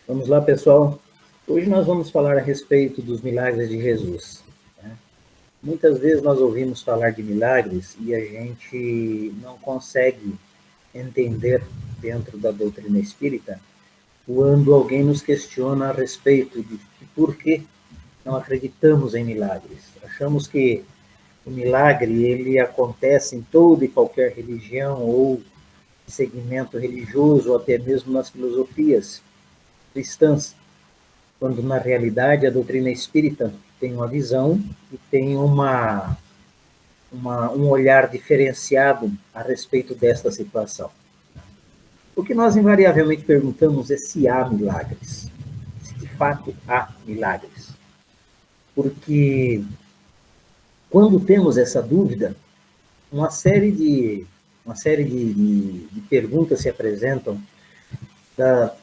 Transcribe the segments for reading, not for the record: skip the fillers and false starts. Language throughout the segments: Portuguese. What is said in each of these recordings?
Vamos lá, pessoal. Hoje nós vamos falar a respeito dos milagres de Jesus. Né? Muitas vezes nós ouvimos falar de milagres e a gente não consegue entender dentro da doutrina espírita quando alguém nos questiona a respeito de por que não acreditamos em milagres. Achamos que o milagre ele acontece em toda e qualquer religião ou segmento religioso ou até mesmo nas filosofias cristãs, quando na realidade a doutrina espírita tem uma visão e tem um olhar diferenciado a respeito desta situação. O que nós invariavelmente perguntamos é se há milagres, se de fato há milagres. Porque quando temos essa dúvida, uma série de perguntas se apresentam.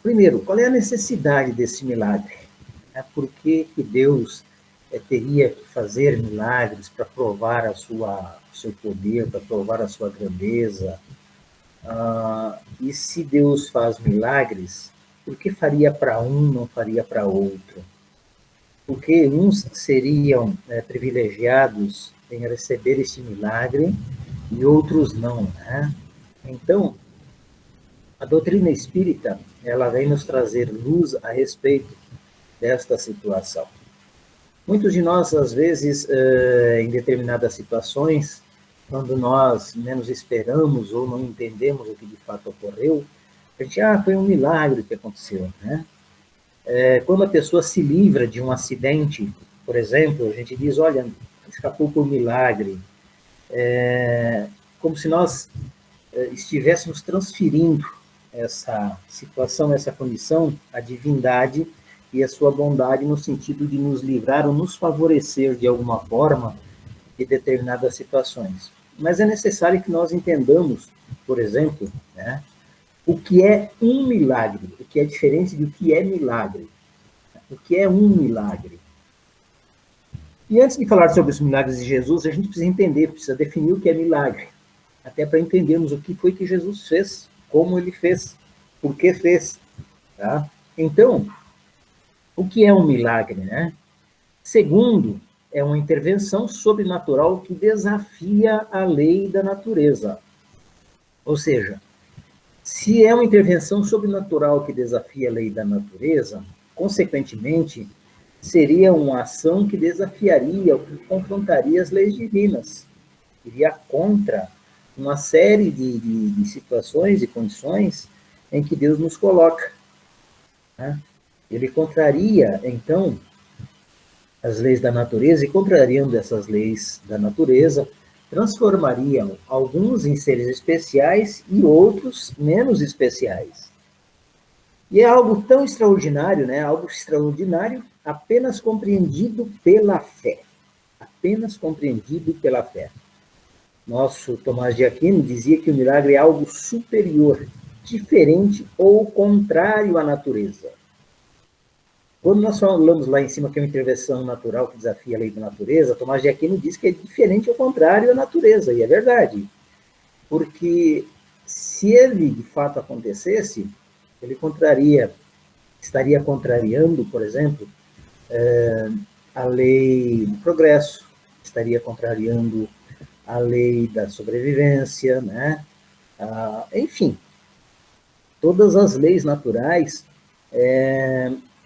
Primeiro, qual é a necessidade desse milagre? Por que Deus teria que fazer milagres para provar o seu poder, para provar a sua grandeza? E se Deus faz milagres, por que faria para um, não faria para outro? Porque uns seriam privilegiados em receber este milagre e outros não, né? Então, a doutrina espírita, ela vem nos trazer luz a respeito desta situação. Muitos de nós, às vezes, em determinadas situações, quando nós menos esperamos ou não entendemos o que de fato ocorreu, a gente, foi um milagre que aconteceu, né? Quando a pessoa se livra de um acidente, por exemplo, a gente diz, olha, escapou por milagre. Como se nós estivéssemos transferindo essa situação, essa condição, à divindade e a sua bondade no sentido de nos livrar ou nos favorecer de alguma forma de determinadas situações. Mas é necessário que nós entendamos, por exemplo, né, o que é um milagre, o que é diferente do que é milagre. O que é um milagre? E antes de falar sobre os milagres de Jesus, a gente precisa entender, precisa definir o que é milagre, até para entendermos o que foi que Jesus fez, como ele fez, por que fez. Tá? Então, o que é um milagre, né? Segundo, é uma intervenção sobrenatural que desafia a lei da natureza. Ou seja, se é uma intervenção sobrenatural que desafia a lei da natureza, consequentemente, seria uma ação que desafiaria ou que confrontaria as leis divinas. Iria contra uma série de situações e condições em que Deus nos coloca. Né? Ele contraria, então, as leis da natureza e, contrariando essas leis da natureza, transformariam alguns em seres especiais e outros menos especiais. E é algo tão extraordinário, né? Algo extraordinário apenas compreendido pela fé. Apenas compreendido pela fé. Nosso Tomás de Aquino dizia que o milagre é algo superior, diferente ou contrário à natureza. Quando nós falamos lá em cima que é uma intervenção natural que desafia a lei da natureza, Tomás de Aquino diz que é diferente ou contrário à natureza, e é verdade. Porque se ele de fato acontecesse, ele estaria contrariando, por exemplo, a lei do progresso, estaria contrariando a lei da sobrevivência, né? Enfim, todas as leis naturais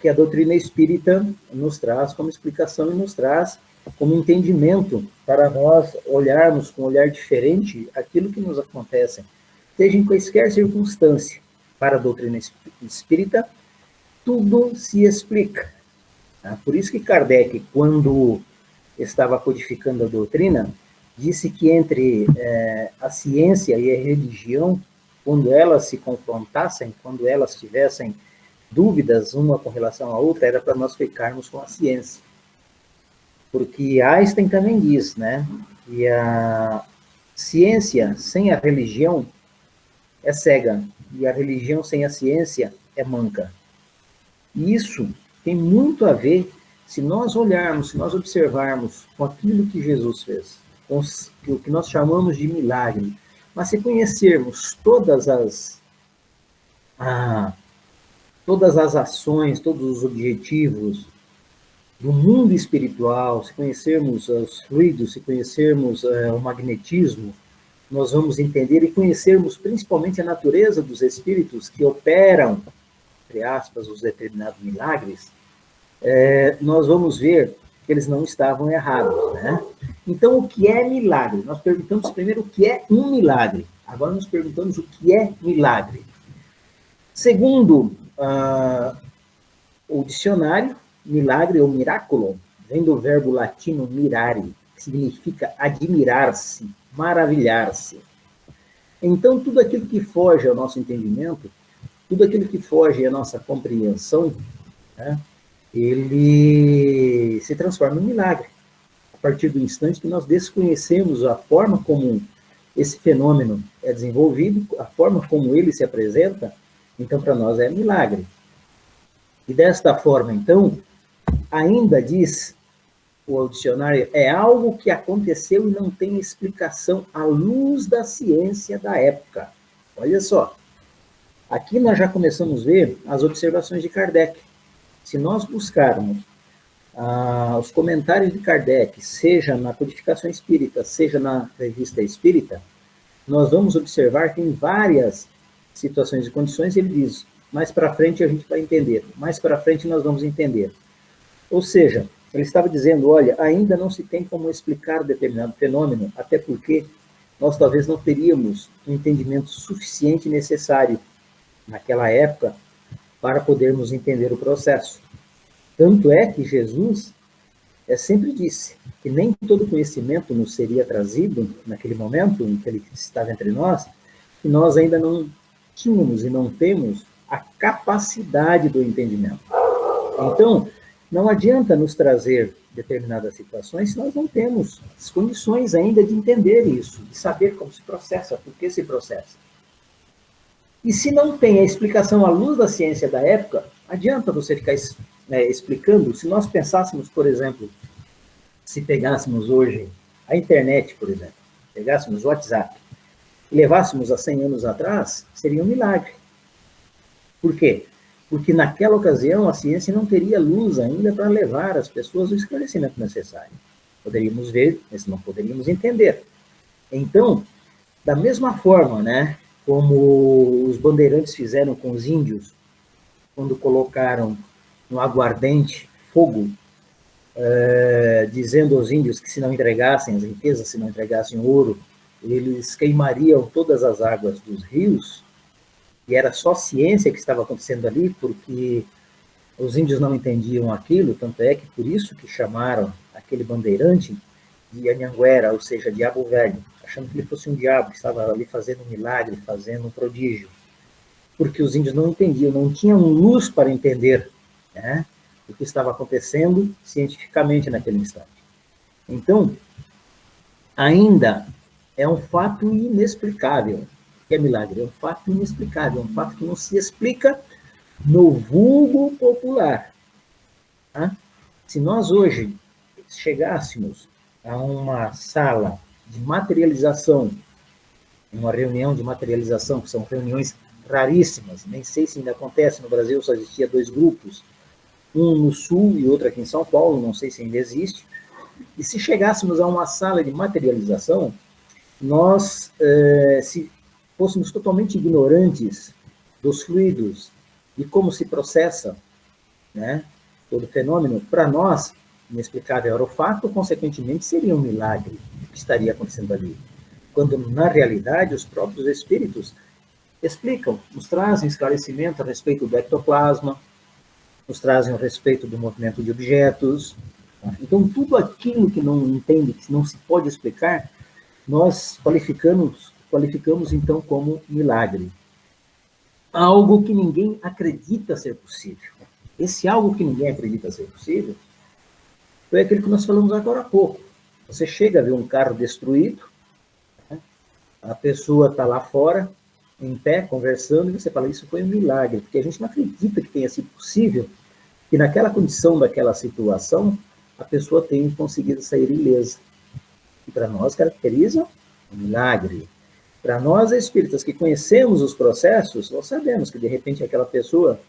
que a doutrina espírita nos traz como explicação e nos traz como entendimento para nós olharmos com um olhar diferente aquilo que nos acontece, seja em quaisquer circunstância. Para a doutrina espírita, tudo se explica. Por isso que Kardec, quando estava codificando a doutrina, disse que entre a ciência e a religião, quando elas se confrontassem, quando elas tivessem dúvidas uma com relação à outra, era para nós ficarmos com a ciência. Porque Einstein também diz, né, que a ciência sem a religião é cega, e a religião sem a ciência é manca. E isso tem muito a ver, se nós olharmos, se nós observarmos com aquilo que Jesus fez, com o que nós chamamos de milagre, mas se conhecermos todas todas as ações, todos os objetivos do mundo espiritual, se conhecermos os fluidos, se conhecermos o magnetismo, nós vamos entender e conhecermos principalmente a natureza dos espíritos que operam, entre aspas, os determinados milagres, nós vamos ver que eles não estavam errados, né? Então, o que é milagre? Nós perguntamos primeiro o que é um milagre. Agora nós perguntamos o que é milagre. Segundo o dicionário, milagre ou miraculum vem do verbo latino mirare, que significa admirar-se, maravilhar-se. Então, tudo aquilo que foge ao nosso entendimento, tudo aquilo que foge à nossa compreensão, né, ele se transforma em milagre. A partir do instante que nós desconhecemos a forma como esse fenômeno é desenvolvido, a forma como ele se apresenta, então para nós é milagre. E desta forma, então, ainda diz o dicionário, é algo que aconteceu e não tem explicação à luz da ciência da época. Olha só, aqui nós já começamos a ver as observações de Kardec. Se nós buscarmos os comentários de Kardec, seja na Codificação Espírita, seja na Revista Espírita, nós vamos observar que em várias situações e condições ele diz, mais para frente a gente vai entender, mais para frente nós vamos entender. Ou seja, ele estava dizendo, olha, ainda não se tem como explicar determinado fenômeno, até porque nós talvez não teríamos um entendimento suficiente e necessário naquela época para podermos entender o processo. Tanto é que Jesus sempre disse que nem todo conhecimento nos seria trazido naquele momento em que ele estava entre nós, que nós ainda não tínhamos e não temos a capacidade do entendimento. Então, não adianta nos trazer determinadas situações se nós não temos as condições ainda de entender isso, de saber como se processa, por que se processa. E se não tem a explicação à luz da ciência da época, adianta você ficar explicando. Se nós pensássemos, por exemplo, se pegássemos hoje a internet, por exemplo, pegássemos o WhatsApp e levássemos a 100 anos atrás, seria um milagre. Por quê? Porque naquela ocasião a ciência não teria luz ainda para levar as pessoas o esclarecimento necessário. Poderíamos ver, mas não poderíamos entender. Então, da mesma forma, né, como os bandeirantes fizeram com os índios, quando colocaram no aguardente fogo, dizendo aos índios que se não entregassem as riquezas, se não entregassem o ouro, eles queimariam todas as águas dos rios, e era só ciência que estava acontecendo ali, porque os índios não entendiam aquilo, tanto é que por isso que chamaram aquele bandeirante de Anhanguera, ou seja, diabo velho, achando que ele fosse um diabo, que estava ali fazendo um milagre, fazendo um prodígio, porque os índios não entendiam, não tinham luz para entender, né, o que estava acontecendo cientificamente naquele instante. Então, ainda é um fato inexplicável, que é milagre, é um fato inexplicável, é um fato que não se explica no vulgo popular. Tá? Se nós hoje chegássemos a uma sala de materialização, uma reunião de materialização, que são reuniões raríssimas, nem sei se ainda acontece, no Brasil só existia 2 grupos, um no Sul e outro aqui em São Paulo, não sei se ainda existe, e se chegássemos a uma sala de materialização, nós, se fôssemos totalmente ignorantes dos fluidos e como se processa, né, todo fenômeno, para nós, inexplicável era o fato, consequentemente seria um milagre que estaria acontecendo ali. Quando, na realidade, os próprios espíritos explicam, nos trazem esclarecimento a respeito do ectoplasma, nos trazem a respeito do movimento de objetos. Tá? Então, tudo aquilo que não entende, que não se pode explicar, nós qualificamos então como milagre. Algo que ninguém acredita ser possível. Esse algo que ninguém acredita ser possível foi aquele que nós falamos agora há pouco. Você chega a ver um carro destruído, né? A pessoa está lá fora, em pé, conversando, e você fala, isso foi um milagre, porque a gente não acredita que tenha sido possível que naquela condição, daquela situação, a pessoa tenha conseguido sair ilesa. E para nós caracteriza um milagre. Para nós espíritas que conhecemos os processos, nós sabemos que de repente aquela pessoa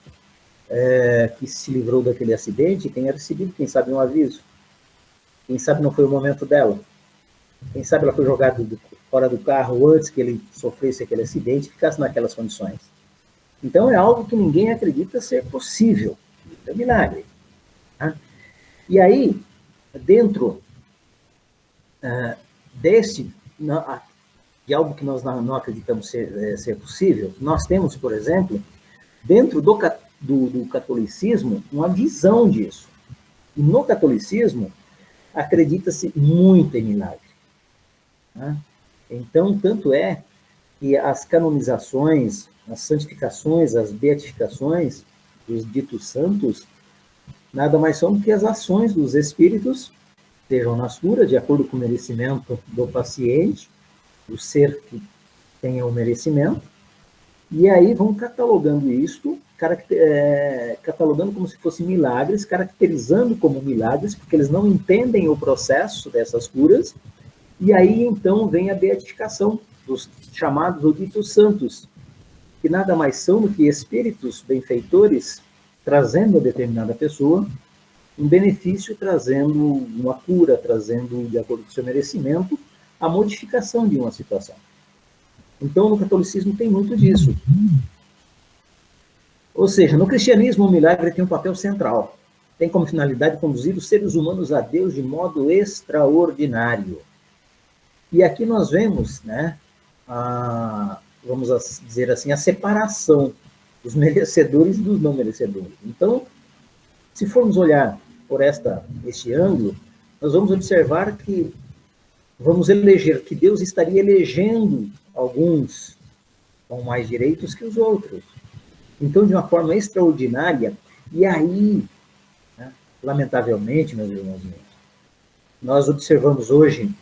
que se livrou daquele acidente tenha recebido, quem sabe, um aviso. Quem sabe não foi o momento dela. Quem sabe ela foi jogada fora do carro antes que ele sofresse aquele acidente e ficasse naquelas condições. Então, é algo que ninguém acredita ser possível. É um milagre. Tá? E aí, dentro de algo que nós não acreditamos ser possível, nós temos, por exemplo, dentro do catolicismo, uma visão disso. E no catolicismo, acredita-se muito em milagre. Tá? Então, tanto é que as canonizações, as santificações, as beatificações dos ditos santos, nada mais são do que as ações dos espíritos, sejam nas curas, de acordo com o merecimento do paciente, do ser que tenha o merecimento, e aí vão catalogando isto, catalogando como se fossem milagres, caracterizando como milagres, porque eles não entendem o processo dessas curas, e aí então vem a beatificação dos chamados ou ditos santos, que nada mais são do que espíritos benfeitores trazendo a determinada pessoa um benefício, trazendo uma cura, trazendo, de acordo com o seu merecimento, a modificação de uma situação. Então, no catolicismo tem muito disso. Ou seja, no cristianismo, o milagre tem um papel central. Tem como finalidade conduzir os seres humanos a Deus de modo extraordinário. E aqui nós vemos, né, vamos dizer assim, a separação dos merecedores e dos não merecedores. Então, se formos olhar por este ângulo, nós vamos observar que vamos eleger que Deus estaria elegendo alguns com mais direitos que os outros. Então, de uma forma extraordinária, e aí, né, lamentavelmente, meus irmãos, nós observamos hoje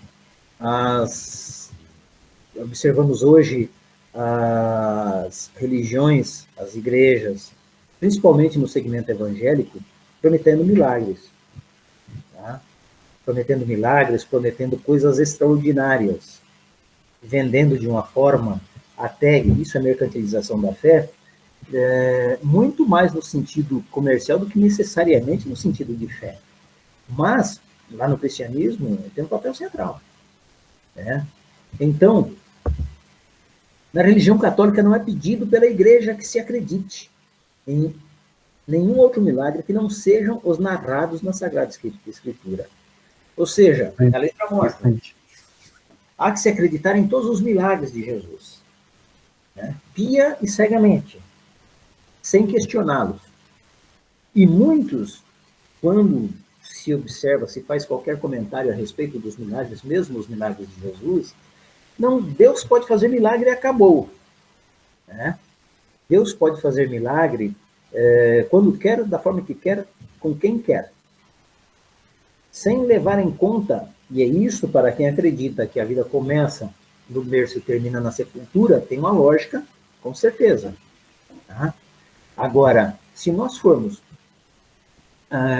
as religiões, as igrejas, principalmente no segmento evangélico, prometendo milagres. Tá? Prometendo milagres, prometendo coisas extraordinárias, vendendo de uma forma, até, isso é mercantilização da fé, muito mais no sentido comercial do que necessariamente no sentido de fé. Mas, lá no cristianismo, tem um papel central. Né? Então, na religião católica não é pedido pela igreja que se acredite em nenhum outro milagre que não sejam os narrados na Sagrada Escritura. Ou seja, a letra morta. Há que se acreditar em todos os milagres de Jesus. Né? Pia e cegamente, sem questioná-los. E muitos, quando se observa, se faz qualquer comentário a respeito dos milagres, mesmo os milagres de Jesus, não, Deus pode fazer milagre e acabou. Né? Deus pode fazer milagre quando quer, da forma que quer, com quem quer. Sem levar em conta, e é isso para quem acredita que a vida começa no berço e termina na sepultura, tem uma lógica, com certeza. Tá? Agora, se nós formos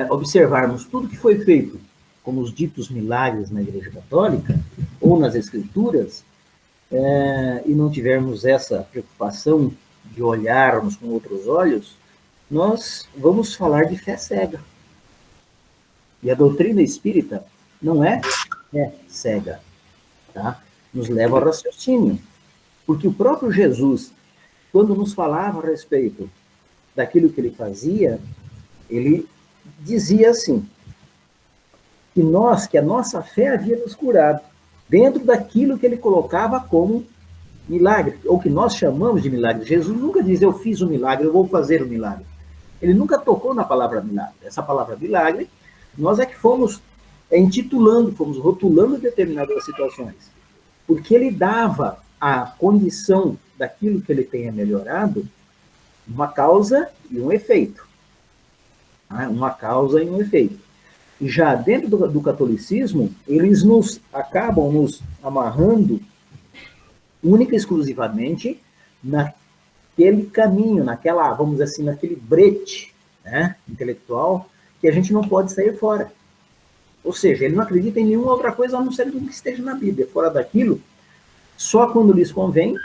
observarmos tudo que foi feito como os ditos milagres na Igreja Católica, ou nas Escrituras, e não tivermos essa preocupação de olharmos com outros olhos, nós vamos falar de fé cega. E a doutrina espírita não é fé cega, tá? Nos leva ao raciocínio. Porque o próprio Jesus, quando nos falava a respeito daquilo que ele fazia, ele dizia assim, que a nossa fé havia nos curado, dentro daquilo que ele colocava como milagre, ou que nós chamamos de milagre. Jesus nunca diz, eu fiz o milagre, eu vou fazer o milagre. Ele nunca tocou na palavra milagre. Essa palavra milagre, nós é que fomos intitulando, fomos rotulando determinadas situações. Porque ele dava a condição daquilo que ele tenha melhorado uma causa e um efeito. Uma causa e um efeito. E já dentro do catolicismo, eles acabam nos amarrando única e exclusivamente naquele caminho, vamos dizer assim, naquele brete, né, intelectual, que a gente não pode sair fora. Ou seja, ele não acredita em nenhuma outra coisa a não ser do que esteja na Bíblia. Fora daquilo, só quando lhes convém,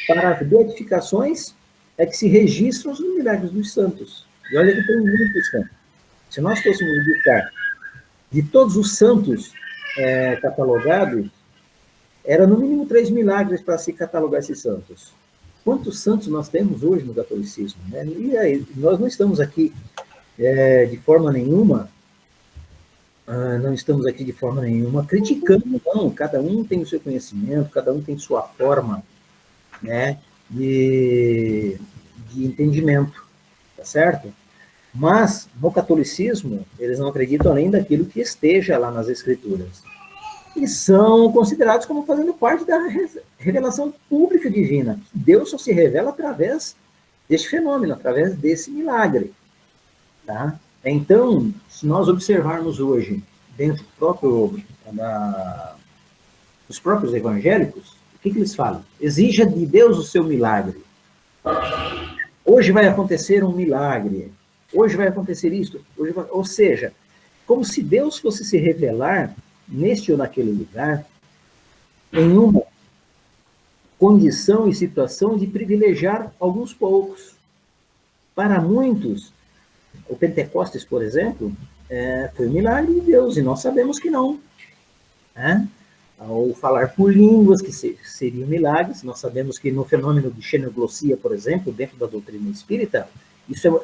para as beatificações, é que se registram os milagres dos santos. E olha que tem muitos santos. Se nós fôssemos buscar de todos os santos catalogados, era no mínimo 3 milagres para se catalogar esses santos. Quantos santos nós temos hoje no catolicismo? Né? E aí, nós não estamos aqui de forma nenhuma, criticando, não. Cada um tem o seu conhecimento, cada um tem sua forma, né, de entendimento, tá certo? Mas, no catolicismo, eles não acreditam além daquilo que esteja lá nas Escrituras. E são considerados como fazendo parte da revelação pública divina. Deus só se revela através deste fenômeno, através desse milagre. Tá? Então, se nós observarmos hoje, dentro dos próprios evangélicos, o que eles falam? Exija de Deus o seu milagre. Hoje vai acontecer um milagre. Hoje vai acontecer isso. Ou seja, como se Deus fosse se revelar neste ou naquele lugar, em uma condição e situação de privilegiar alguns poucos. Para muitos, o Pentecostes, por exemplo, foi um milagre de Deus, e nós sabemos que não. Ao falar por línguas, que seriam milagres, nós sabemos que no fenômeno de xenoglossia, por exemplo, dentro da doutrina espírita, isso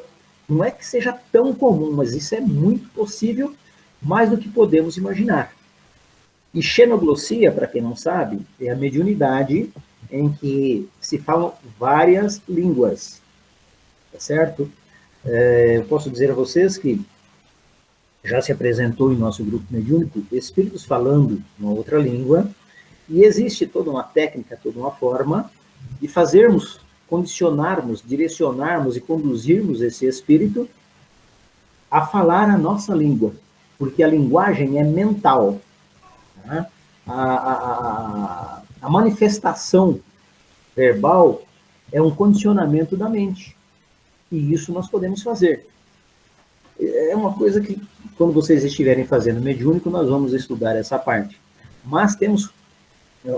não é que seja tão comum, mas isso é muito possível, mais do que podemos imaginar. E xenoglossia, para quem não sabe, é a mediunidade em que se falam várias línguas, tá certo? Eu posso dizer a vocês que já se apresentou em nosso grupo mediúnico espíritos falando uma outra língua, e existe toda uma técnica, toda uma forma de fazermos, condicionarmos, direcionarmos e conduzirmos esse espírito a falar a nossa língua, porque a linguagem é mental. Tá? A manifestação verbal é um condicionamento da mente, e isso nós podemos fazer. É uma coisa que, quando vocês estiverem fazendo mediúnico, nós vamos estudar essa parte. Mas temos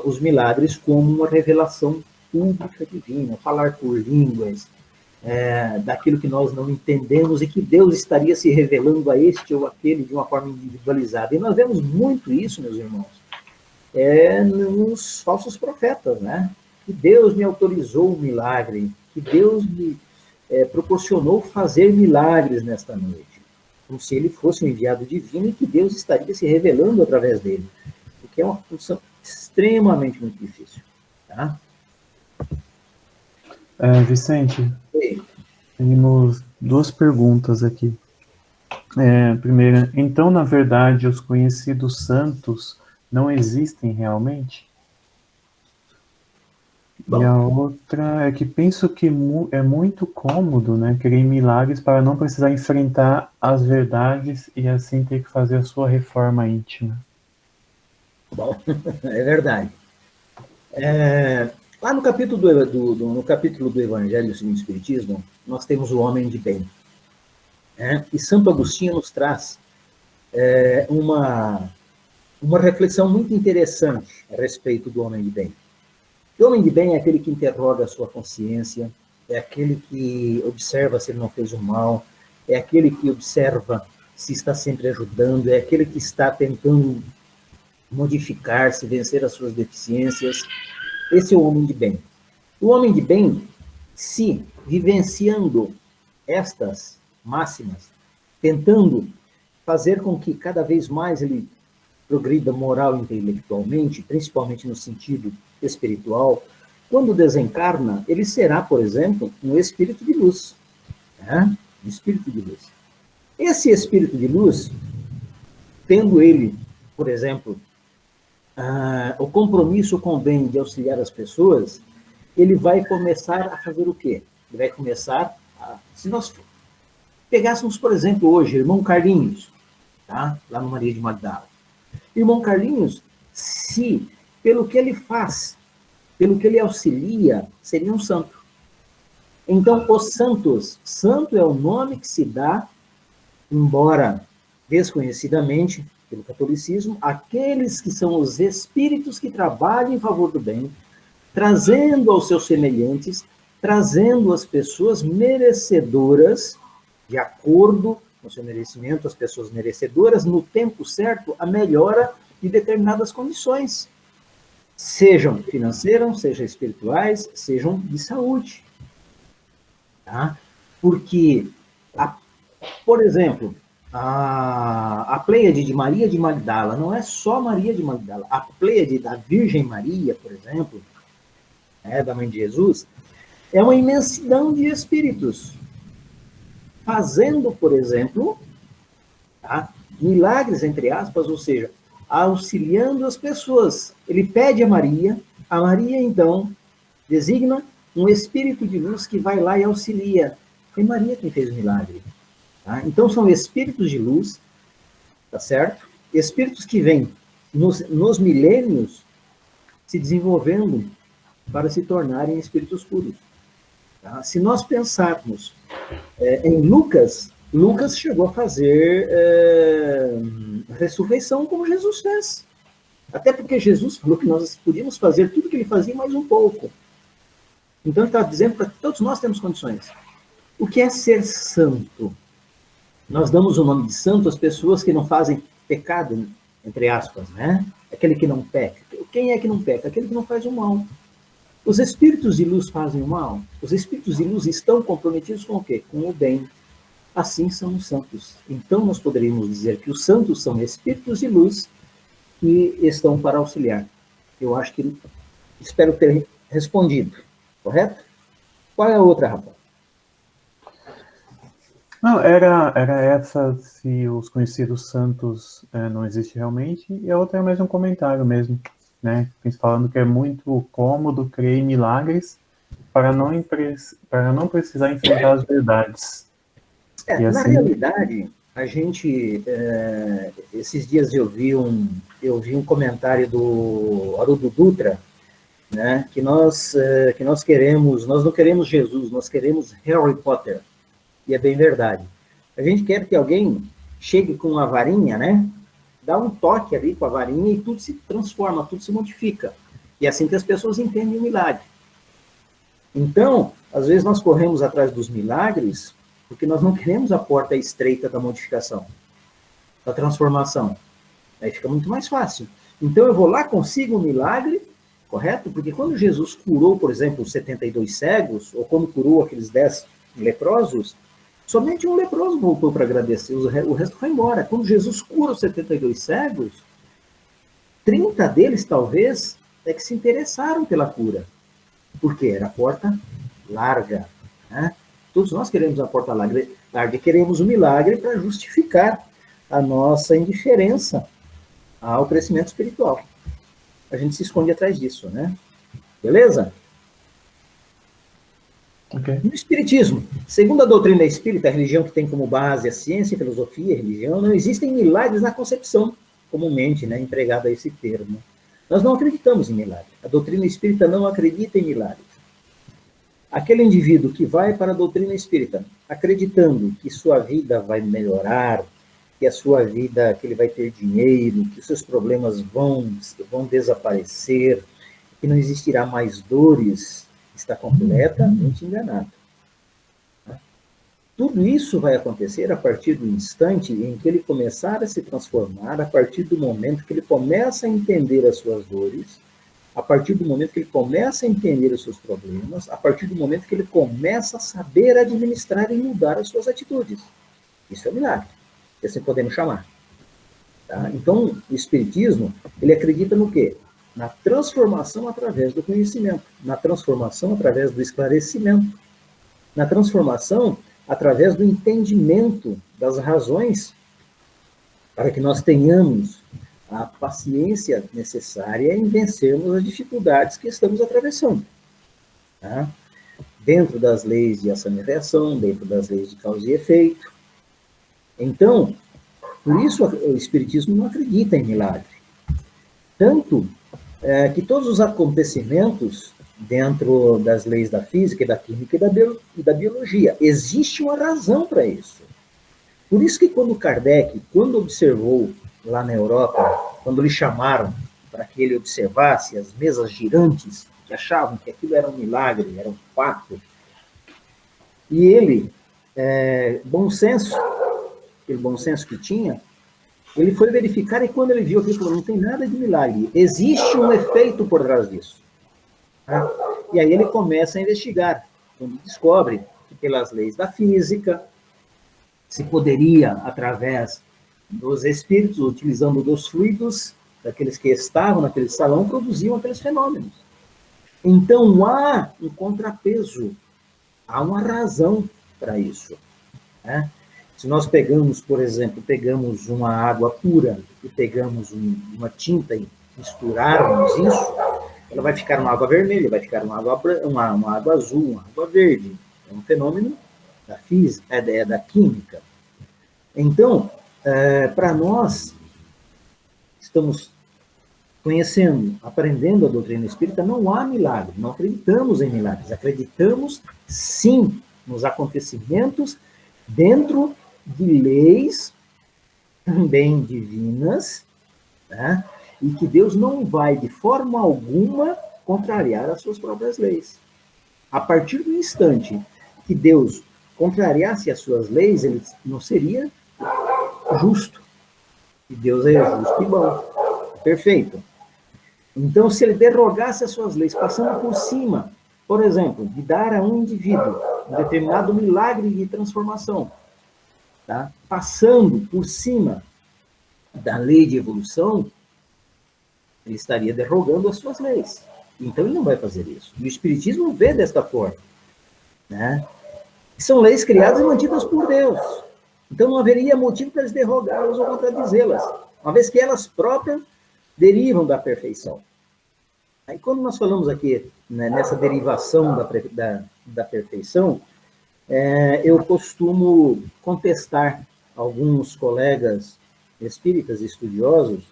os milagres como uma revelação pública divina, falar por línguas, daquilo que nós não entendemos e que Deus estaria se revelando a este ou aquele de uma forma individualizada. E nós vemos muito isso, meus irmãos, nos falsos profetas, né? Que Deus me autorizou um milagre, que Deus me proporcionou fazer milagres nesta noite, como se ele fosse um enviado divino e que Deus estaria se revelando através dele, o que é uma função extremamente muito difícil. Tá? Vicente, Oi. temos duas perguntas aqui. Primeira, então, na verdade, os conhecidos santos não existem realmente? Bom. E a outra é que penso que é muito cômodo, né, querer milagres para não precisar enfrentar as verdades e assim ter que fazer a sua reforma íntima. Bom, é verdade. Lá no capítulo no capítulo do Evangelho segundo o Espiritismo, nós temos o homem de bem. E Santo Agostinho nos traz uma reflexão muito interessante a respeito do homem de bem. O homem de bem é aquele que interroga a sua consciência, é aquele que observa se ele não fez o mal, é aquele que observa se está sempre ajudando, é aquele que está tentando modificar-se, vencer as suas deficiências. Esse é o homem de bem. O homem de bem, se vivenciando estas máximas, tentando fazer com que cada vez mais ele progrida moral e intelectualmente, principalmente no sentido espiritual, quando desencarna, ele será, por exemplo, um espírito de luz. Um espírito de luz. Esse espírito de luz, tendo ele, por exemplo, o compromisso com o bem de auxiliar as pessoas, ele vai começar a fazer o quê? Ele vai começar se nós pegássemos, por exemplo, hoje, irmão Carlinhos, tá? Lá no Maria de Magdala. Irmão Carlinhos, se pelo que ele faz, pelo que ele auxilia, seria um santo. Então, os santos, santo é o nome que se dá, embora desconhecidamente, pelo catolicismo, aqueles que são os espíritos que trabalham em favor do bem, trazendo aos seus semelhantes, trazendo as pessoas merecedoras de acordo com o seu merecimento, as pessoas merecedoras, no tempo certo, a melhora de determinadas condições, sejam financeiras, sejam espirituais, sejam de saúde. Tá? Porque, por exemplo, a Pleiade de Maria de Magdala não é só Maria de Magdala. A Pleiade da Virgem Maria, por exemplo, da mãe de Jesus, é uma imensidão de espíritos, fazendo, por exemplo, tá, milagres, entre aspas, ou seja, auxiliando as pessoas. Ele pede a Maria, então, designa um espírito de luz que vai lá e auxilia. Foi Maria quem fez o milagre. Tá? Então, são espíritos de luz, tá certo? Espíritos que vêm nos milênios se desenvolvendo para se tornarem espíritos puros. Tá? Se nós pensarmos em Lucas, Lucas chegou a fazer ressurreição como Jesus fez. Até porque Jesus falou que nós podíamos fazer tudo que ele fazia mais um pouco. Então, ele está dizendo para que todos nós temos condições. O que é ser santo? Nós damos o nome de santo às pessoas que não fazem pecado, entre aspas, né? Aquele que não peca. Quem é que não peca? Aquele que não faz o mal. Os espíritos de luz fazem o mal? Os espíritos de luz estão comprometidos com o quê? Com o bem. Assim são os santos. Então, nós poderíamos dizer que os santos são espíritos de luz que estão para auxiliar. Eu acho que, espero ter respondido. Correto? Qual é a outra, Rafa? Não, era essa, se os conhecidos santos não existem realmente, e a outra é mais um comentário mesmo, né? Falando que é muito cômodo crer em milagres para não precisar enfrentar as verdades. Assim, na realidade, a gente, esses dias eu vi um comentário do Haroldo Dutra, né, que nós queremos, nós não queremos Jesus, nós queremos Harry Potter. E é bem verdade. A gente quer que alguém chegue com uma varinha, né? Dá um toque ali com a varinha e tudo se transforma, tudo se modifica. E é assim que as pessoas entendem o milagre. Então, às vezes nós corremos atrás dos milagres porque nós não queremos a porta estreita da modificação, da transformação. Aí fica muito mais fácil. Então eu vou lá, consigo um milagre, correto? Porque quando Jesus curou, por exemplo, os 72 cegos, ou quando curou aqueles 10 leprosos, somente um leproso voltou para agradecer, o resto foi embora. Quando Jesus cura os 72 cegos, 30 deles, talvez, é que se interessaram pela cura. Porque era a porta larga. Né? Todos nós queremos a porta larga, queremos o milagre para justificar a nossa indiferença ao crescimento espiritual. A gente se esconde atrás disso, né? Beleza? Okay. No Espiritismo, segundo a doutrina espírita, a religião que tem como base a ciência, a filosofia, a religião, não existem milagres na concepção, comumente, né, empregado a esse termo. Nós não acreditamos em milagres. A doutrina espírita não acredita em milagres. Aquele indivíduo que vai para a doutrina espírita, acreditando que sua vida vai melhorar, que a sua vida, que ele vai ter dinheiro, que os seus problemas vão desaparecer, que não existirá mais dores, está completamente enganado. Tudo isso vai acontecer a partir do instante em que ele começar a se transformar, a partir do momento que ele começa a entender as suas dores, a partir do momento que ele começa a entender os seus problemas, a partir do momento que ele começa a saber administrar e mudar as suas atitudes. Isso é um milagre, que assim podemos chamar. Tá? Então, o Espiritismo, ele acredita no quê? Na transformação através do conhecimento, na transformação através do esclarecimento, na transformação através do entendimento das razões para que nós tenhamos a paciência necessária em vencermos as dificuldades que estamos atravessando. Tá? Dentro das leis de ação e reação, dentro das leis de causa e efeito. Então, por isso o Espiritismo não acredita em milagre. Tanto que todos os acontecimentos dentro das leis da física, da química e da biologia, existe uma razão para isso. Por isso que quando Kardec, quando observou lá na Europa, quando lhe chamaram para que ele observasse as mesas girantes, que achavam que aquilo era um milagre, era um fato, e ele bom senso, aquele bom senso que tinha, ele foi verificar, e quando ele viu aquilo, ele falou, não tem nada de milagre, existe um efeito por trás disso. Tá? E aí ele começa a investigar, quando descobre que pelas leis da física, se poderia, através dos espíritos, utilizando dos fluidos, daqueles que estavam naquele salão, produziam aqueles fenômenos. Então há um contrapeso, há uma razão para isso. Né? Se nós pegamos, por exemplo, pegamos uma água pura e pegamos uma tinta e misturarmos isso, ela vai ficar uma água vermelha, vai ficar uma água azul, uma água verde. É um fenômeno da física, da química. Então, para nós, estamos conhecendo, aprendendo a doutrina espírita, não há milagre, não acreditamos em milagres, acreditamos sim nos acontecimentos dentro de leis também divinas, né? E que Deus não vai de forma alguma contrariar as suas próprias leis. A partir do instante que Deus contrariasse as suas leis, ele não seria justo. E Deus é justo e bom, perfeito. Então, se ele derrogasse as suas leis, passando por cima, por exemplo, de dar a um indivíduo um determinado milagre de transformação, tá? Passando por cima da lei de evolução, ele estaria derrogando as suas leis. Então, ele não vai fazer isso. E o Espiritismo vê desta forma, né? São leis criadas e mantidas por Deus. Então, não haveria motivo para eles derrogá-las ou contradizê-las, uma vez que elas próprias derivam da perfeição. Aí, quando nós falamos aqui, né, nessa derivação da perfeição, eu costumo contestar alguns colegas espíritas estudiosos,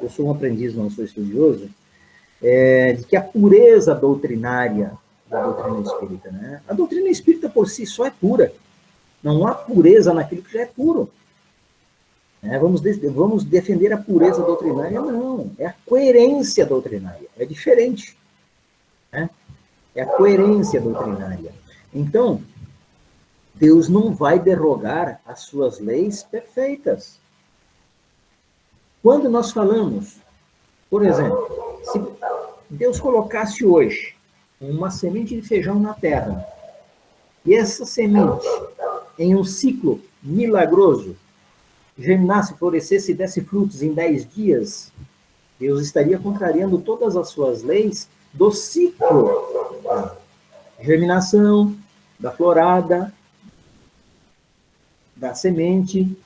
eu sou um aprendiz, não sou estudioso, de que a pureza doutrinária da doutrina espírita, né? A doutrina espírita por si só é pura. Não há pureza naquilo que já é puro. Vamos defender a pureza doutrinária? Não. É a coerência doutrinária. É diferente. Né? É a coerência doutrinária. Então, Deus não vai derrogar as suas leis perfeitas. Quando nós falamos, por exemplo, se Deus colocasse hoje uma semente de feijão na terra, e essa semente, em um ciclo milagroso, germinasse, florescesse e desse frutos em 10 dias, Deus estaria contrariando todas as suas leis do ciclo da germinação, da florada, da semente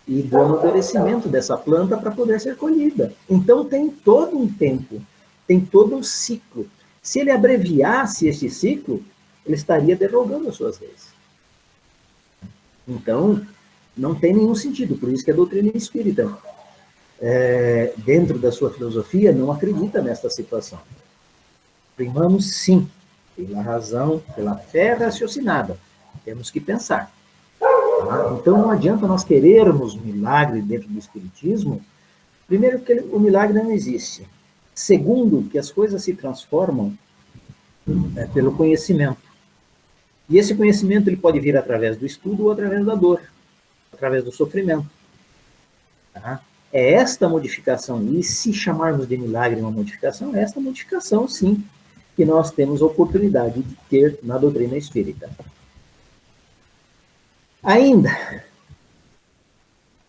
e do amadurecimento dessa planta para poder ser colhida. Então tem todo um tempo, tem todo um ciclo. Se ele abreviasse este ciclo, ele estaria derrogando as suas leis. Então, não tem nenhum sentido. Por isso que a doutrina espírita, dentro da sua filosofia, não acredita nesta situação. Primamos, sim, pela razão, pela fé raciocinada. Temos que pensar. Tá? Então, não adianta nós querermos milagre dentro do espiritismo. Primeiro, que o milagre não existe. Segundo, que as coisas se transformam pelo conhecimento. E esse conhecimento ele pode vir através do estudo ou através da dor, através do sofrimento. Tá? É esta modificação, e se chamarmos de milagre uma modificação, é esta modificação, sim, que nós temos a oportunidade de ter na doutrina espírita. Ainda,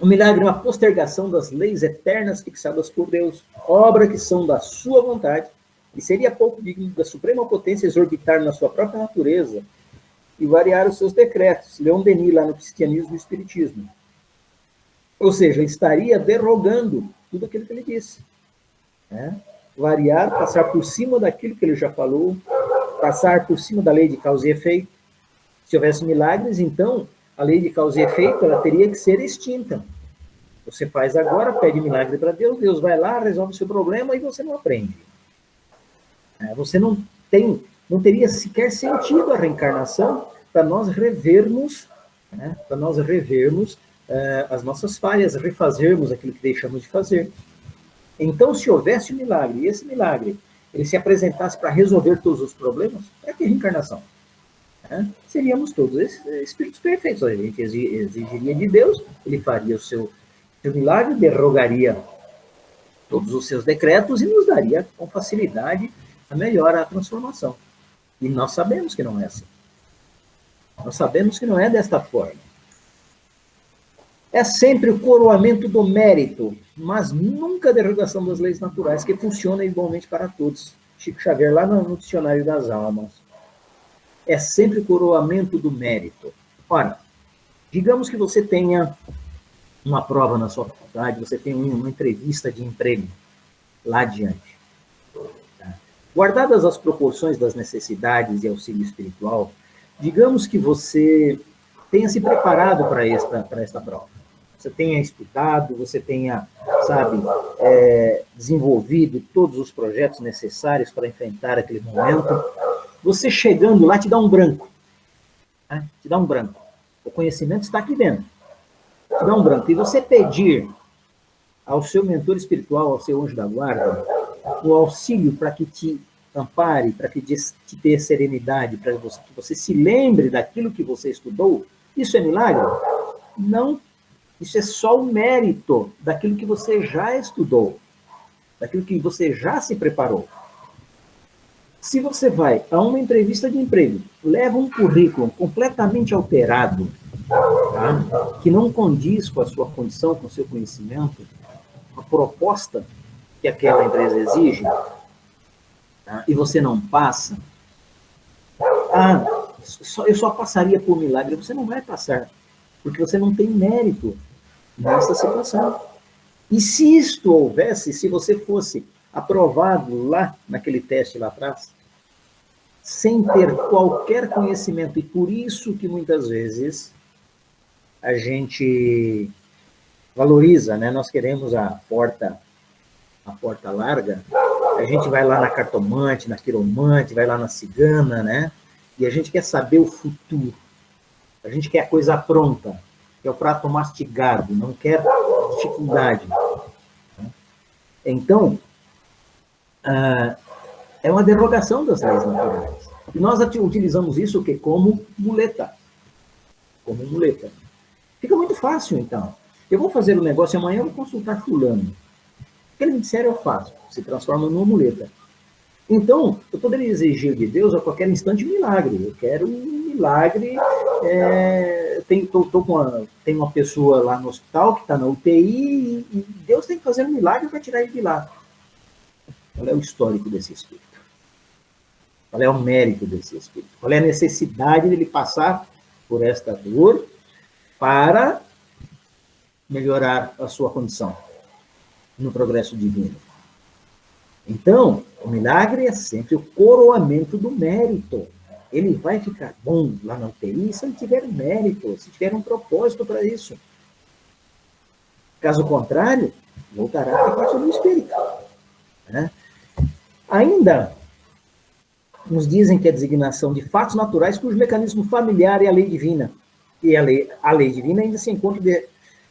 o milagre é uma postergação das leis eternas fixadas por Deus, obra que são da sua vontade, e seria pouco digno da suprema potência exorbitar na sua própria natureza e variar os seus decretos. Leon Denis, lá no Cristianismo e Espiritismo. Ou seja, estaria derrogando tudo aquilo que ele disse. Né? Variar, passar por cima daquilo que ele já falou, passar por cima da lei de causa e efeito. Se houvesse milagres, então, a lei de causa e efeito ela teria que ser extinta. Você faz agora, pede milagre para Deus, Deus vai lá, resolve o seu problema e você não aprende. Você não teria sequer sentido a reencarnação para nós revermos, as nossas falhas, refazermos aquilo que deixamos de fazer. Então, se houvesse um milagre, e esse milagre ele se apresentasse para resolver todos os problemas, para que reencarnação? né? Seríamos todos espíritos perfeitos. A gente exigiria de Deus, ele faria o seu milagre, derrogaria todos os seus decretos e nos daria com facilidade a melhora, a transformação. E nós sabemos que não é assim. Nós sabemos que não é desta forma. É sempre o coroamento do mérito, mas nunca a derrogação das leis naturais, que funciona igualmente para todos. Chico Xavier, lá no Dicionário das Almas. É sempre o coroamento do mérito. Ora, digamos que você tenha uma prova na sua faculdade, você tem uma entrevista de emprego lá adiante. Tá? Guardadas as proporções das necessidades e auxílio espiritual, digamos que você tenha se preparado para esta prova. Você tenha estudado, você tenha, sabe, desenvolvido todos os projetos necessários para enfrentar aquele momento. Você chegando lá te dá um branco. Né? Te dá um branco. O conhecimento está aqui dentro. Te dá um branco. E você pedir ao seu mentor espiritual, ao seu anjo da guarda, o auxílio para que te ampare, para que te dê serenidade, para que você se lembre daquilo que você estudou, isso é milagre? Não. Isso é só o mérito daquilo que você já estudou, daquilo que você já se preparou. Se você vai a uma entrevista de emprego, leva um currículo completamente alterado, tá? Que não condiz com a sua condição, com o seu conhecimento, a proposta que aquela empresa exige, tá? E você não passa, eu só passaria por milagre. Você não vai passar, porque você não tem mérito nessa situação. E se isto houvesse, se você fosse aprovado lá, naquele teste lá atrás, sem ter qualquer conhecimento, e por isso que muitas vezes a gente valoriza, né? Nós queremos a porta larga, a gente vai lá na cartomante, na quiromante, vai lá na cigana, né? E a gente quer saber o futuro. A gente quer a coisa pronta, quer o prato mastigado, não quer dificuldade. Então, é uma derrogação das leis naturais. E nós utilizamos isso como muleta. Como muleta. Fica muito fácil, então. Eu vou fazer o negócio amanhã, eu vou consultar fulano. O que ele me disser, eu faço. Se transforma numa muleta. Então, eu poderia exigir de Deus a qualquer instante um milagre. Eu quero um milagre. Tem uma pessoa lá no hospital que está na UTI e Deus tem que fazer um milagre para tirar ele de lá. Qual é o histórico desse espírito? Qual é o mérito desse espírito? Qual é a necessidade dele passar por esta dor para melhorar a sua condição no progresso divino? Então, o milagre é sempre o coroamento do mérito. Ele vai ficar bom lá na UTI se ele tiver mérito, se tiver um propósito para isso. Caso contrário, voltará para a parte do espírito. Né? Ainda nos dizem que a designação de fatos naturais cujo mecanismo familiar é a lei divina. E a lei divina ainda se encontra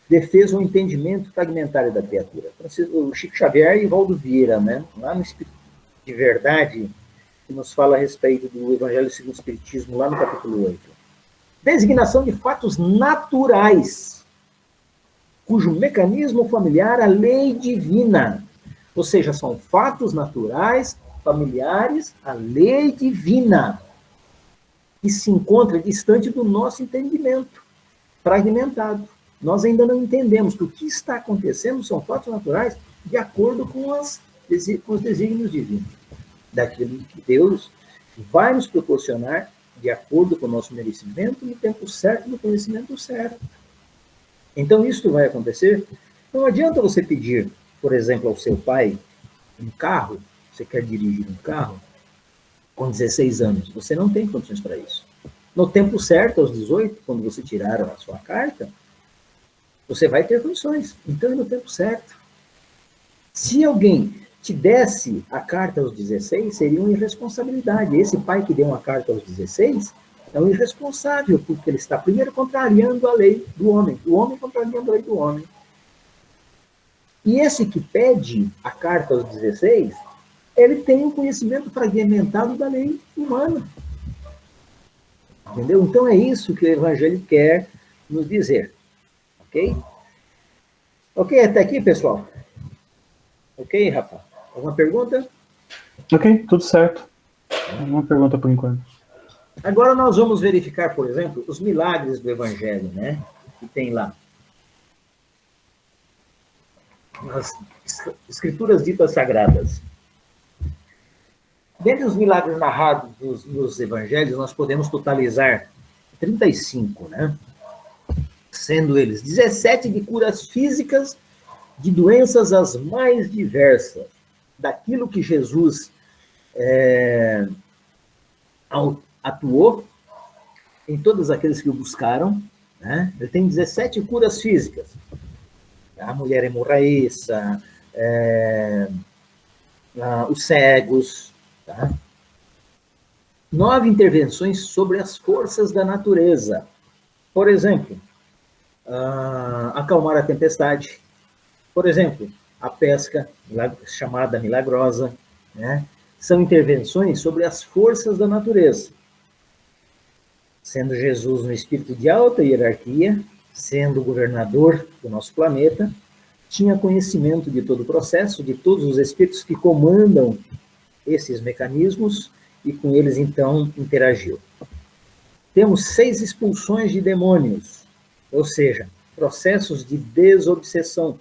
defesa ou entendimento fragmentário da criatura. O Chico Xavier e Valdo Vieira, né? Lá no Espírito de Verdade, que nos fala a respeito do Evangelho segundo o Espiritismo, lá no capítulo 8. Designação de fatos naturais, cujo mecanismo familiar é a lei divina. Ou seja, são fatos naturais, familiares, a lei divina, que se encontra distante do nosso entendimento, fragmentado. Nós ainda não entendemos que o que está acontecendo são fatos naturais de acordo com os desígnios divinos, daquilo que Deus vai nos proporcionar de acordo com o nosso merecimento, no tempo certo, no conhecimento certo. Então, isso vai acontecer. Não adianta você pedir, por exemplo, ao seu pai um carro, você quer dirigir um carro, com 16 anos, você não tem condições para isso. No tempo certo, aos 18, quando você tirar a sua carta, você vai ter condições. Então, é no tempo certo. Se alguém te desse a carta aos 16, seria uma irresponsabilidade. Esse pai que deu uma carta aos 16 é um irresponsável, porque ele está primeiro contrariando a lei do homem contrariando a lei do homem. E esse que pede a carta aos 16, ele tem um conhecimento fragmentado da lei humana. Entendeu? Então é isso que o Evangelho quer nos dizer. Ok? Ok, até aqui, pessoal? Ok, Rafa? Alguma pergunta? Ok, tudo certo. Uma pergunta por enquanto. Agora nós vamos verificar, por exemplo, os milagres do Evangelho, né? Que tem lá. Nas escrituras ditas sagradas. Dentre os milagres narrados nos evangelhos, nós podemos totalizar 35, né? Sendo eles 17 de curas físicas de doenças as mais diversas, daquilo que Jesus atuou em todos aqueles que o buscaram, né? Ele tem 17 curas físicas. A mulher hemorraíça, os cegos, tá? 9 intervenções sobre as forças da natureza. Por exemplo, acalmar a tempestade. Por exemplo, a pesca, chamada milagrosa, né? São intervenções sobre as forças da natureza. Sendo Jesus um espírito de alta hierarquia, sendo governador do nosso planeta, tinha conhecimento de todo o processo, de todos os espíritos que comandam esses mecanismos, e com eles, então, interagiu. Temos 6 expulsões de demônios, ou seja, processos de desobsessão,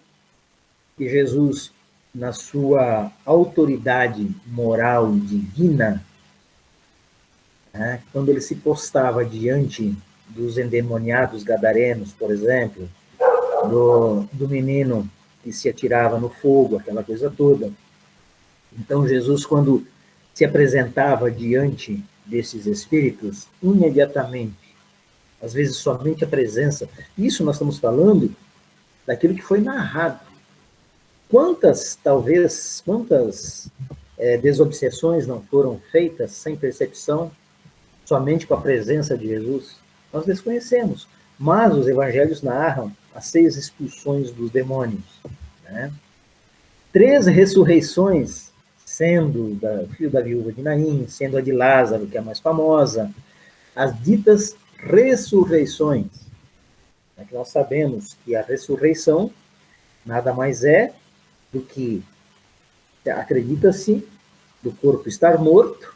que Jesus, na sua autoridade moral e divina, né, quando ele se postava diante dos endemoniados gadarenos, por exemplo, do menino que se atirava no fogo, aquela coisa toda. Então, Jesus, quando se apresentava diante desses espíritos, imediatamente, às vezes somente a presença, isso nós estamos falando daquilo que foi narrado. Quantas desobsessões não foram feitas sem percepção, somente com a presença de Jesus? Nós desconhecemos, mas os evangelhos narram as 6 expulsões dos demônios, né? 3 ressurreições, sendo do filho da viúva de Naim, sendo a de Lázaro, que é a mais famosa, as ditas ressurreições. É que nós sabemos que a ressurreição nada mais é do que, acredita-se, do corpo estar morto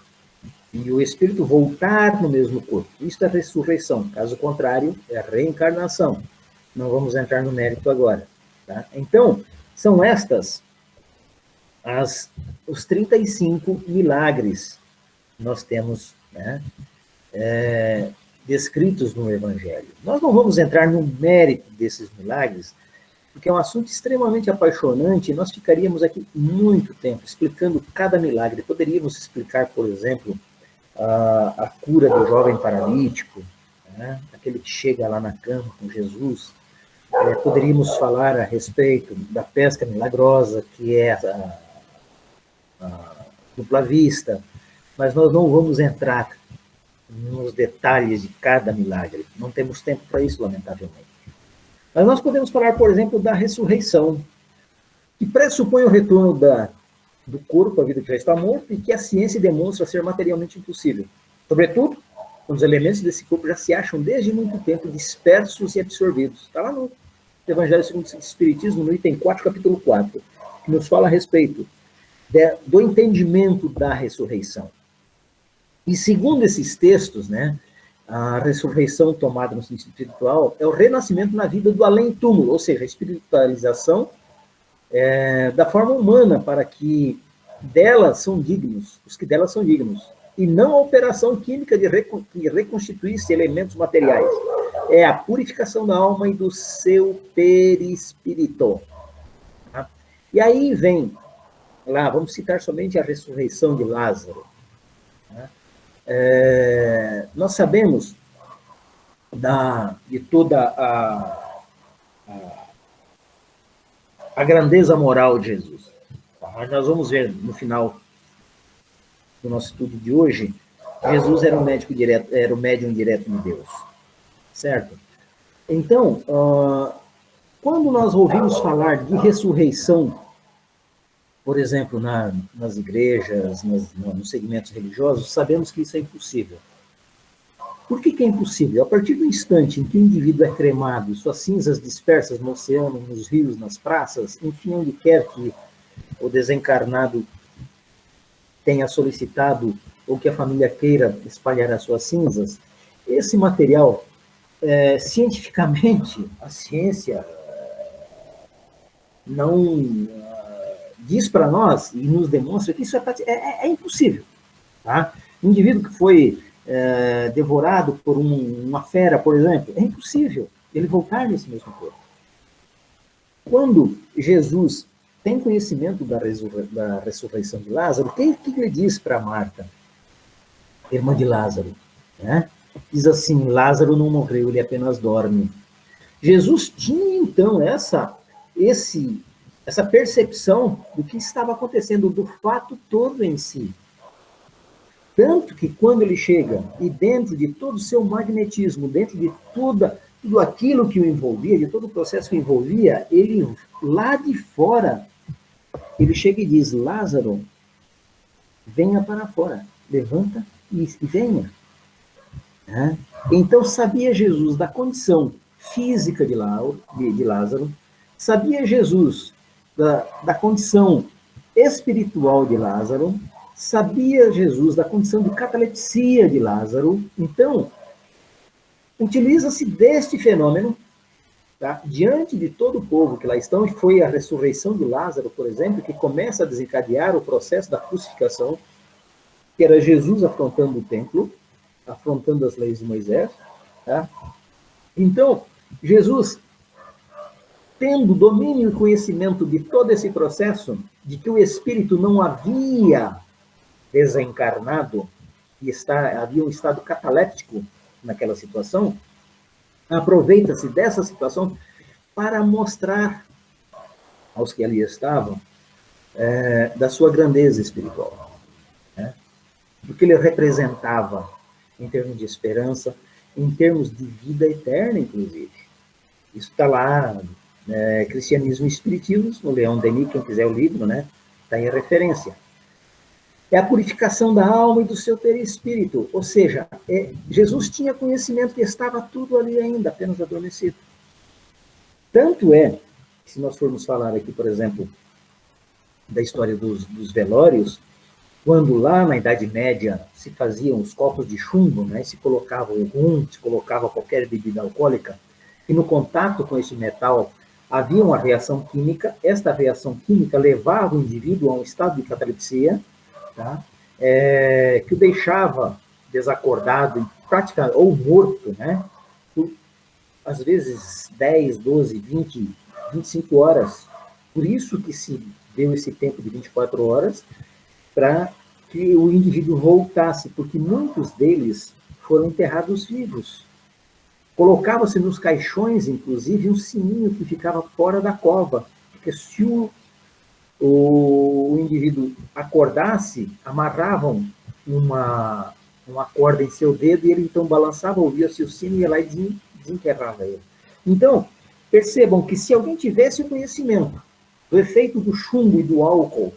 e o espírito voltar no mesmo corpo. Isso é a ressurreição. Caso contrário, é a reencarnação. Não vamos entrar no mérito agora. Tá? Então, são estas os 35 milagres que nós temos, né, descritos no Evangelho. Nós não vamos entrar no mérito desses milagres, porque é um assunto extremamente apaixonante, e nós ficaríamos aqui muito tempo explicando cada milagre. Poderíamos explicar, por exemplo, a cura do jovem paralítico, né? Aquele que chega lá na cama com Jesus. Poderíamos falar a respeito da pesca milagrosa, que é a dupla vista, mas nós não vamos entrar nos detalhes de cada milagre. Não temos tempo para isso, lamentavelmente. Mas nós podemos falar, por exemplo, da ressurreição, que pressupõe o retorno do corpo à vida que já está morto e que a ciência demonstra ser materialmente impossível. Sobretudo, quando os elementos desse corpo já se acham desde muito tempo dispersos e absorvidos. Está lá no Evangelho segundo o Espiritismo, no item 4, capítulo 4, que nos fala a respeito do entendimento da ressurreição. E segundo esses textos, né, a ressurreição tomada no sentido espiritual é o renascimento na vida do além-túmulo, ou seja, a espiritualização da forma humana, para que delas são dignos, os que delas são dignos, e não a operação química de reconstituir-se elementos materiais. É a purificação da alma e do seu perispírito. Tá? E aí vem, lá, vamos citar somente a ressurreição de Lázaro. Tá? Nós sabemos de toda a grandeza moral de Jesus. Mas nós vamos ver no final do nosso estudo de hoje, Jesus era o médium direto de Deus. Certo? Então, quando nós ouvimos falar de ressurreição, por exemplo, nas igrejas, nos segmentos religiosos, sabemos que isso é impossível. Por que é impossível? A partir do instante em que o indivíduo é cremado, suas cinzas dispersas no oceano, nos rios, nas praças, enfim, onde quer que o desencarnado tenha solicitado ou que a família queira espalhar as suas cinzas, esse material, cientificamente, a ciência não diz para nós e nos demonstra que isso é impossível. Tá? Um indivíduo que foi devorado por uma fera, por exemplo, é impossível ele voltar nesse mesmo corpo. Quando Jesus tem conhecimento da ressurreição de Lázaro, o que ele diz para Marta, irmã de Lázaro? Né? Diz assim, Lázaro não morreu, ele apenas dorme. Jesus tinha, então, essa percepção do que estava acontecendo, do fato todo em si. Tanto que quando ele chega, e dentro de todo o seu magnetismo, dentro de tudo aquilo que o envolvia, de todo o processo que o envolvia, ele, lá de fora, ele chega e diz, Lázaro, venha para fora, levanta e venha. Então, sabia Jesus da condição física de Lázaro, sabia Jesus da condição espiritual de Lázaro, sabia Jesus da condição de catalepsia de Lázaro. Então, utiliza-se deste fenômeno, tá? Diante de todo o povo que lá estão, e foi a ressurreição de Lázaro, por exemplo, que começa a desencadear o processo da crucificação, que era Jesus afrontando o templo, afrontando as leis de Moisés. Tá? Então, Jesus, tendo domínio e conhecimento de todo esse processo, de que o espírito não havia desencarnado e havia um estado cataléptico naquela situação, aproveita-se dessa situação para mostrar aos que ali estavam da sua grandeza espiritual. Né? Do que ele representava em termos de esperança, em termos de vida eterna, inclusive. Isso está lá, Cristianismo e Espiritismo, no Leon Denis, quem quiser o livro, né? Está em referência. É a purificação da alma e do seu perispírito. Ou seja, Jesus tinha conhecimento que estava tudo ali ainda, apenas adormecido. Tanto é, se nós formos falar aqui, por exemplo, da história dos velórios, quando lá na Idade Média se faziam os copos de chumbo, né, se colocava o rum, se colocava qualquer bebida alcoólica, e no contato com esse metal havia uma reação química, esta reação química levava o indivíduo a um estado de catalepsia, tá? Que o deixava desacordado, praticamente, ou morto, né? Por, às vezes, 10, 12, 20, 25 horas. Por isso que se deu esse tempo de 24 horas, para que o indivíduo voltasse, porque muitos deles foram enterrados vivos. Colocava-se nos caixões, inclusive, um sininho que ficava fora da cova, porque se o indivíduo acordasse, amarravam uma corda em seu dedo e ele então balançava, ouvia-se o sino e ia lá e desenterrava ele. Então, percebam que se alguém tivesse o conhecimento do efeito do chumbo e do álcool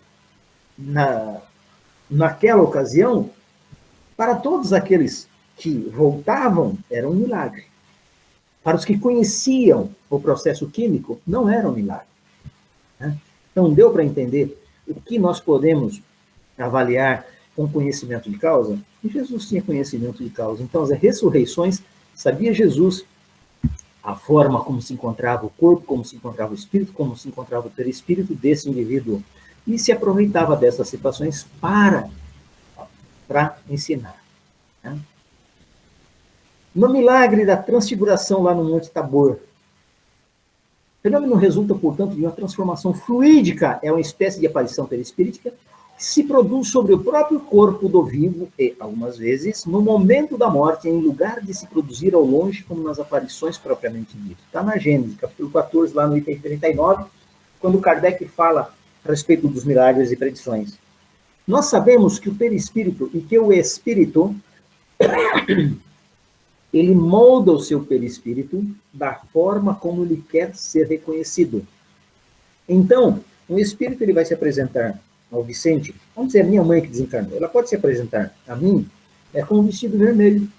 naquela ocasião, para todos aqueles que voltavam, era um milagre. Para os que conheciam o processo químico, não era um milagre. Né? Então, deu para entender o que nós podemos avaliar com conhecimento de causa? E Jesus tinha conhecimento de causa. Então, as ressurreições, sabia Jesus a forma como se encontrava o corpo, como se encontrava o espírito, como se encontrava o perispírito desse indivíduo. E se aproveitava dessas situações para ensinar. Né? No milagre da transfiguração lá no Monte Tabor, o fenômeno resulta, portanto, de uma transformação fluídica, é uma espécie de aparição perispíritica, que se produz sobre o próprio corpo do vivo e, algumas vezes, no momento da morte, em lugar de se produzir ao longe, como nas aparições propriamente ditas. Está na Gênesis, capítulo 14, lá no item 39, quando Kardec fala a respeito dos milagres e predições. Nós sabemos que o perispírito e que o espírito ele molda o seu perispírito da forma como ele quer ser reconhecido. Então, o espírito ele vai se apresentar ao Vicente, vamos dizer, a minha mãe que desencarnou, ela pode se apresentar a mim com um vestido vermelho.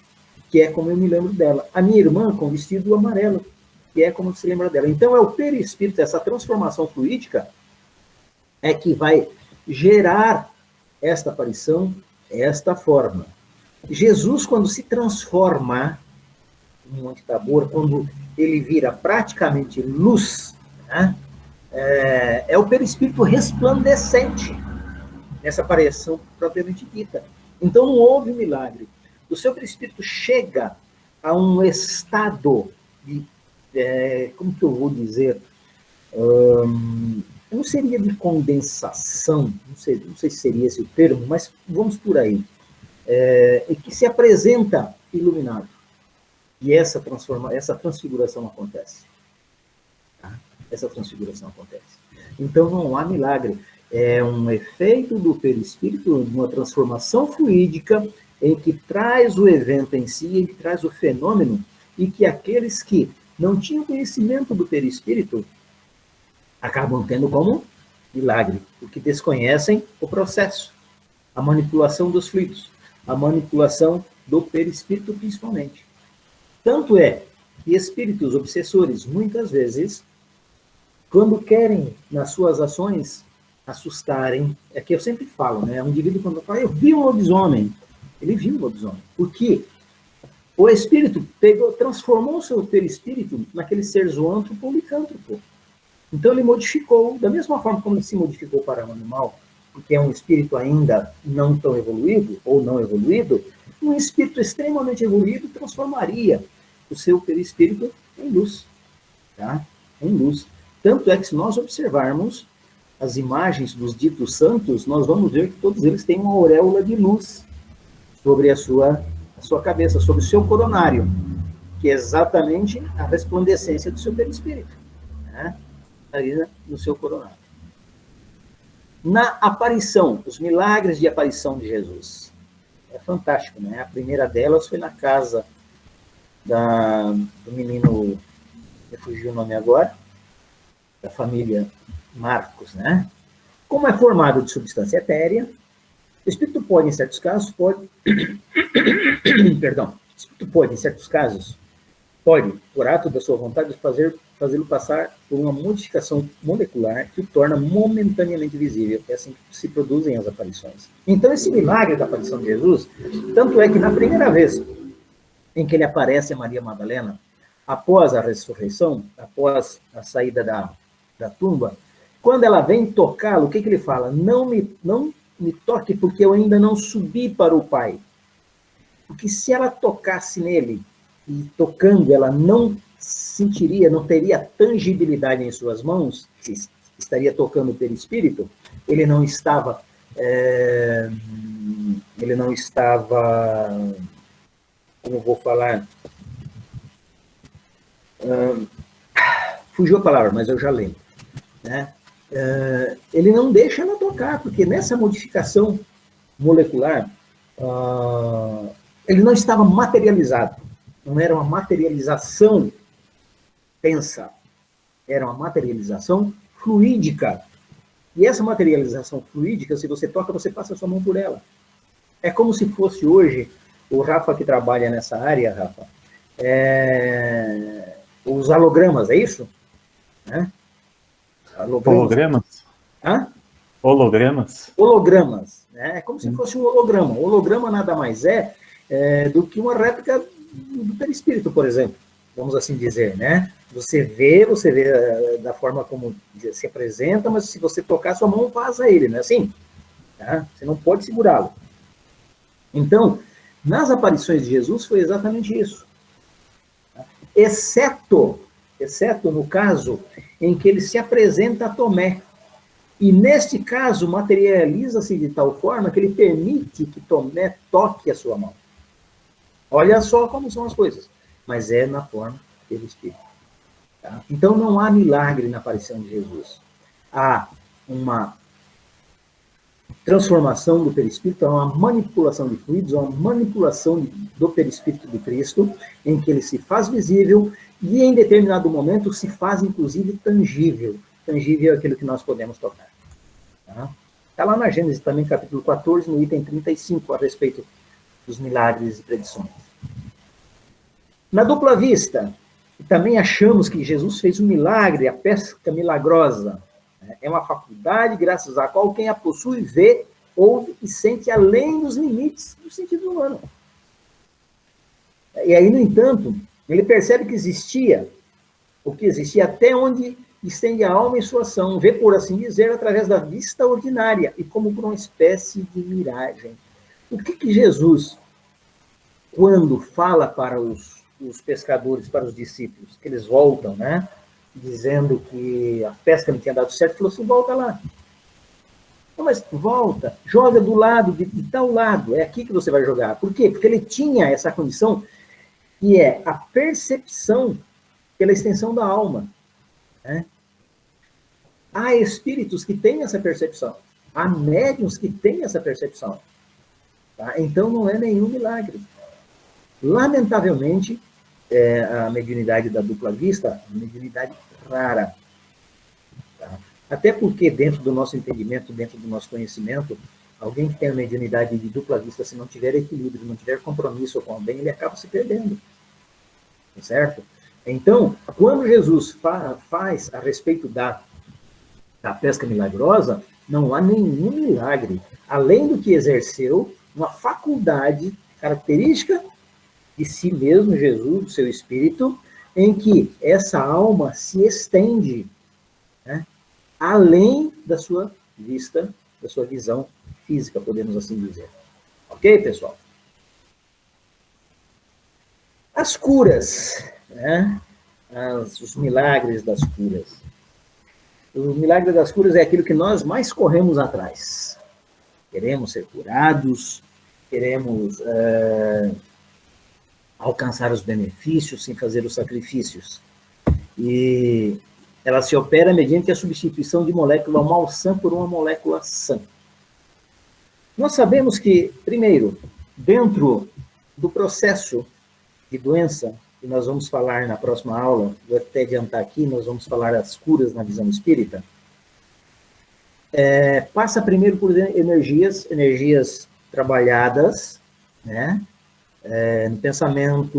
que é como eu me lembro dela. A minha irmã com vestido amarelo, que é como se lembra dela. Então, é o perispírito, essa transformação fluídica, é que vai gerar esta aparição, esta forma. Jesus, quando se transforma no Monte Tabor, quando ele vira praticamente luz, né, é o perispírito resplandecente nessa aparição propriamente dita. Então, não houve milagre. O seu perispírito chega a um estado de, como que eu vou dizer, não seria de condensação, não sei se seria esse o termo, mas vamos por aí, e que se apresenta iluminado. E essa transfiguração acontece. Tá? Essa transfiguração acontece. Então, não há milagre. É um efeito do perispírito, uma transformação fluídica, em que traz o evento em si, em que traz o fenômeno, e que aqueles que não tinham conhecimento do perispírito acabam tendo como milagre, porque desconhecem o processo, a manipulação dos fluidos, a manipulação do perispírito principalmente. Tanto é que espíritos obsessores, muitas vezes, quando querem, nas suas ações, assustarem, é que eu sempre falo, né? Um indivíduo, quando fala, eu vi um lobisomem, ele viu um lobisomem. Por quê? O espírito transformou o seu perispírito naquele ser zoântropo ou licântropo. Então ele modificou, da mesma forma como ele se modificou para o animal, porque é um espírito ainda não tão evoluído, ou não evoluído, um espírito extremamente evoluído transformaria o seu perispírito em luz. Tá? Em luz. Tanto é que se nós observarmos as imagens dos ditos santos, nós vamos ver que todos eles têm uma auréola de luz sobre a sua cabeça, sobre o seu coronário, que é exatamente a resplandecência do seu perispírito, né? Ali no seu coronário. Na aparição, os milagres de aparição de Jesus. É fantástico, né? A primeira delas foi na casa do menino, me fugiu o nome agora, da família Marcos, né? Como é formado de substância etérea, o espírito pode, em certos casos, perdão, o espírito pode, em certos casos, pode, por ato da sua vontade, fazê-lo passar por uma modificação molecular que o torna momentaneamente visível. É assim que se produzem as aparições. Então, esse milagre da aparição de Jesus, tanto é que na primeira vez em que ele aparece a Maria Madalena, após a ressurreição, após a saída da tumba, quando ela vem tocá-lo, o que ele fala? Não me toque, porque eu ainda não subi para o Pai. Porque se ela tocasse nele, e tocando, ela não sentiria, não teria tangibilidade em suas mãos, que estaria tocando o perispírito, ele não estava, como vou falar, fugiu a palavra, mas eu já lembro, né? Ele não deixa ela tocar, porque nessa modificação molecular, ele não estava materializado. Não era uma materialização tensa, era uma materialização fluídica. E essa materialização fluídica, se você toca, você passa a sua mão por ela. É como se fosse hoje, o Rafa que trabalha nessa área, Rafa, os hologramas, é isso? Né? Hologramas? Hã? Hologramas? Hologramas. Né? É como se fosse um holograma. O holograma nada mais do que uma réplica do perispírito, por exemplo, vamos assim dizer, né? Você vê da forma como se apresenta, mas se você tocar, sua mão vaza ele, não é assim? Tá? Você não pode segurá-lo. Então, nas aparições de Jesus foi exatamente isso. Tá? Exceto no caso em que ele se apresenta a Tomé. E neste caso, materializa-se de tal forma que ele permite que Tomé toque a sua mão. Olha só como são as coisas. Mas é na forma pelo Espírito. Tá? Então não há milagre na aparição de Jesus. Há uma transformação do perispírito, há uma manipulação de fluidos, há uma manipulação do perispírito de Cristo, em que ele se faz visível e em determinado momento se faz inclusive tangível. Tangível é aquilo que nós podemos tocar. Está lá na Gênesis também, capítulo 14, no item 35, a respeito dos milagres e predições. Na dupla vista, também achamos que Jesus fez um milagre, a pesca milagrosa. É uma faculdade graças à qual quem a possui vê, ouve e sente além dos limites do sentido humano. E aí, no entanto, ele percebe que existia, o que existia até onde estende a alma em sua ação, vê, por assim dizer, através da vista ordinária e como por uma espécie de miragem. O que Jesus, quando fala para os pescadores, para os discípulos, que eles voltam, né, dizendo que a pesca não tinha dado certo, falou assim, volta lá. Não, mas volta, joga do lado, de tal lado, é aqui que você vai jogar. Por quê? Porque ele tinha essa condição, que é a percepção pela extensão da alma. Né? Há espíritos que têm essa percepção, há médiuns que têm essa percepção. Tá? Então não é nenhum milagre. Lamentavelmente, a mediunidade da dupla vista, é uma mediunidade rara. Tá? Até porque dentro do nosso entendimento, dentro do nosso conhecimento, alguém que tem a mediunidade de dupla vista, se não tiver equilíbrio, não tiver compromisso com o bem, ele acaba se perdendo. Certo? Então, quando Jesus faz a respeito da pesca milagrosa, não há nenhum milagre, além do que exerceu uma faculdade característica de si mesmo, Jesus, do seu espírito, em que essa alma se estende, né, além da sua vista, da sua visão física, podemos assim dizer. Ok, pessoal? As curas, né? Os milagres das curas. O milagre das curas é aquilo que nós mais corremos atrás. Queremos ser curados, queremos alcançar os benefícios sem fazer os sacrifícios. E ela se opera mediante a substituição de molécula malsã por uma molécula sã. Nós sabemos que, primeiro, dentro do processo de doença, que nós vamos falar na próxima aula, vou até adiantar aqui, nós vamos falar das curas na visão espírita, passa primeiro por energias trabalhadas, né? No pensamento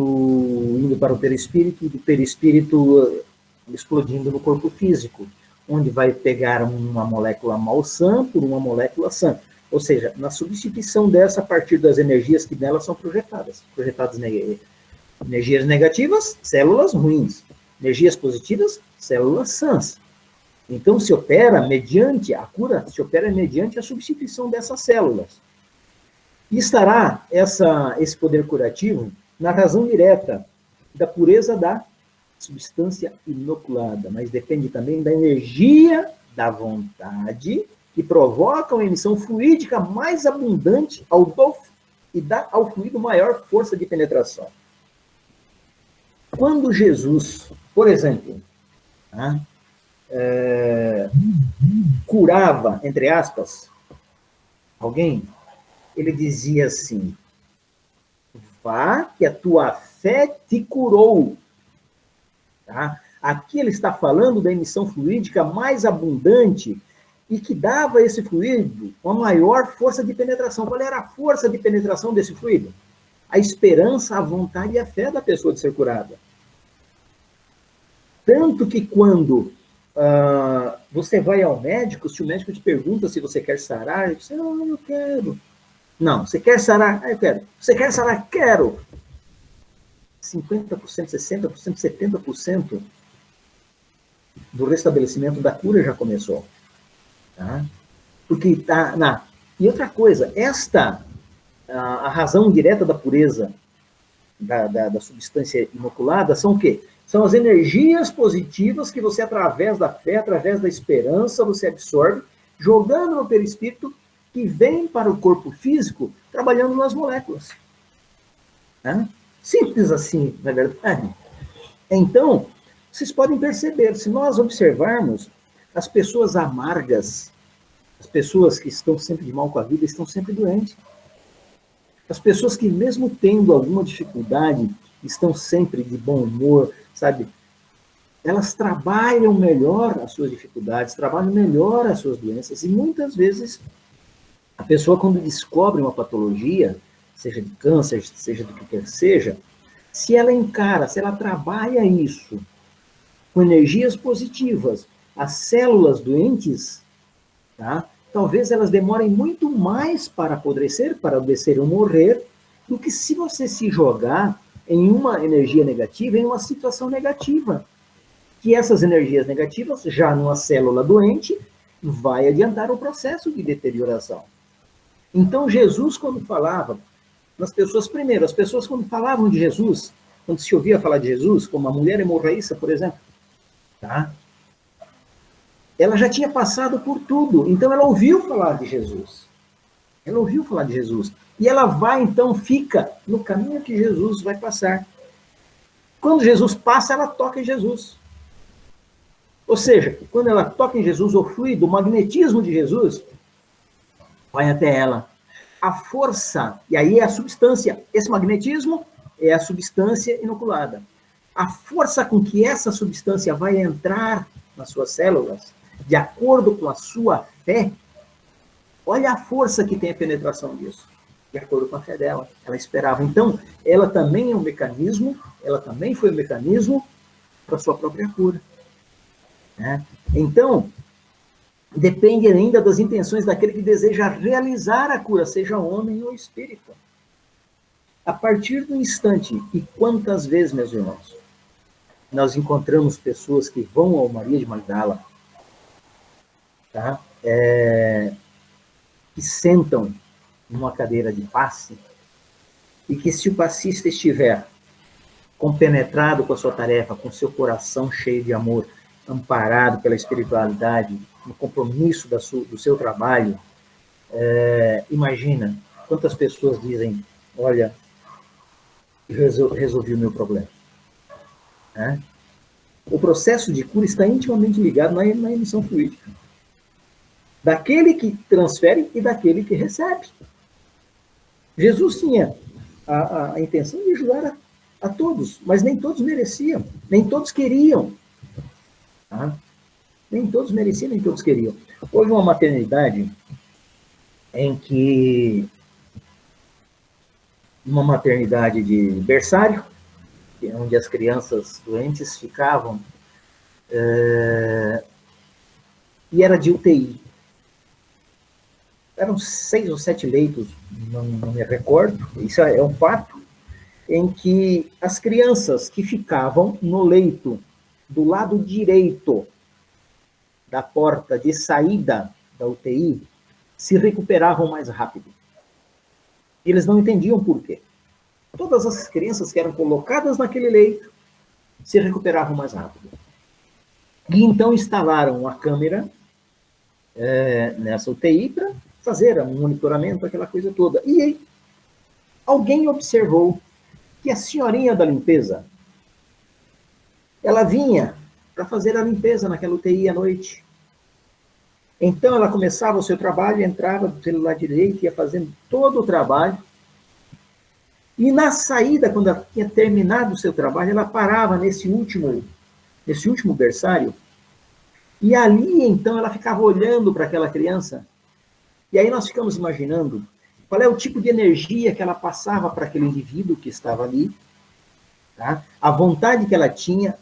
indo para o perispírito, e do perispírito explodindo no corpo físico, onde vai pegar uma molécula malsã por uma molécula sã. Ou seja, na substituição dessa a partir das energias que nela são projetadas. Energias negativas, células ruins. Energias positivas, células sãs. Então, se opera mediante, a cura se opera mediante a substituição dessas células. E estará esse poder curativo na razão direta da pureza da substância inoculada, mas depende também da energia da vontade que provoca uma emissão fluídica mais abundante e dá ao fluido maior força de penetração. Quando Jesus, por exemplo, curava, entre aspas, alguém, ele dizia assim, vá que a tua fé te curou. Tá? Aqui ele está falando da emissão fluídica mais abundante e que dava a esse fluido uma maior força de penetração. Qual era a força de penetração desse fluido? A esperança, a vontade e a fé da pessoa de ser curada. Tanto que quando você vai ao médico, se o médico te pergunta se você quer sarar, você diz, não, eu quero. Não, você quer sarar? Eu quero. Você quer sarar? Quero. 50%, 60%, 70% do restabelecimento da cura já começou. Tá? Porque está na... E outra coisa, a razão direta da pureza da substância inoculada são o quê? São as energias positivas que você, através da fé, através da esperança, você absorve, jogando no perispírito, que vem para o corpo físico, trabalhando nas moléculas. Tá? Simples assim, na verdade. Então, vocês podem perceber, se nós observarmos, as pessoas amargas, as pessoas que estão sempre de mal com a vida, estão sempre doentes. As pessoas que, mesmo tendo alguma dificuldade, estão sempre de bom humor, sabe? Elas trabalham melhor as suas dificuldades, trabalham melhor as suas doenças, e muitas vezes a pessoa, quando descobre uma patologia, seja de câncer, seja do que quer que seja, se ela encara, se ela trabalha isso com energias positivas, as células doentes, tá? Talvez elas demorem muito mais para apodrecer, para adoecer ou morrer, do que se você se jogar em uma energia negativa, em uma situação negativa. Que essas energias negativas, já numa célula doente, vai adiantar o processo de deterioração. Então, Jesus, quando falava nas pessoas, primeiro, as pessoas quando falavam de Jesus, quando se ouvia falar de Jesus, como a mulher hemorraíça, por exemplo, tá? Ela já tinha passado por tudo, então ela ouviu falar de Jesus. Ela ouviu falar de Jesus. E ela vai, então, fica no caminho que Jesus vai passar. Quando Jesus passa, ela toca em Jesus. Ou seja, quando ela toca em Jesus, o fluido, o magnetismo de Jesus, vai até ela. A força, e aí é a substância, esse magnetismo é a substância inoculada. A força com que essa substância vai entrar nas suas células, de acordo com a sua fé, olha a força que tem a penetração disso, de acordo com a fé dela. Ela esperava. Então, ela também é um mecanismo, ela também foi um mecanismo para a sua própria cura. Né? Então, depende ainda das intenções daquele que deseja realizar a cura, seja homem ou espírito. A partir do instante, e quantas vezes, meus irmãos, nós encontramos pessoas que vão ao Maria de Magdala, tá? Que sentam numa cadeira de passe, e que se o passista estiver compenetrado com a sua tarefa, com seu coração cheio de amor, amparado pela espiritualidade, no compromisso do seu trabalho, imagina quantas pessoas dizem, olha, resolvi o meu problema. Né? O processo de cura está intimamente ligado na emissão fluídica. Daquele que transfere e daquele que recebe. Jesus tinha a intenção de ajudar a todos, mas nem todos mereciam, nem todos queriam. Tá? Nem todos mereciam, nem todos queriam. Houve uma maternidade em que, uma maternidade de berçário, onde as crianças doentes ficavam, e era de UTI. Eram 6 ou 7 leitos, não me recordo, isso é um fato, em que as crianças que ficavam no leito do lado direito da porta de saída da UTI se recuperavam mais rápido. E eles não entendiam por quê. Todas as crianças que eram colocadas naquele leito se recuperavam mais rápido. E então instalaram uma câmera nessa UTI para fazer um monitoramento, aquela coisa toda. E aí, alguém observou que a senhorinha da limpeza, ela vinha para fazer a limpeza naquela UTI à noite. Então, ela começava o seu trabalho, entrava pelo lado direito, ia fazendo todo o trabalho. E na saída, quando ela tinha terminado o seu trabalho, ela parava nesse último berçário. E ali, então, ela ficava olhando para aquela criança. E aí nós ficamos imaginando qual é o tipo de energia que ela passava para aquele indivíduo que estava ali, tá? A vontade que ela tinha,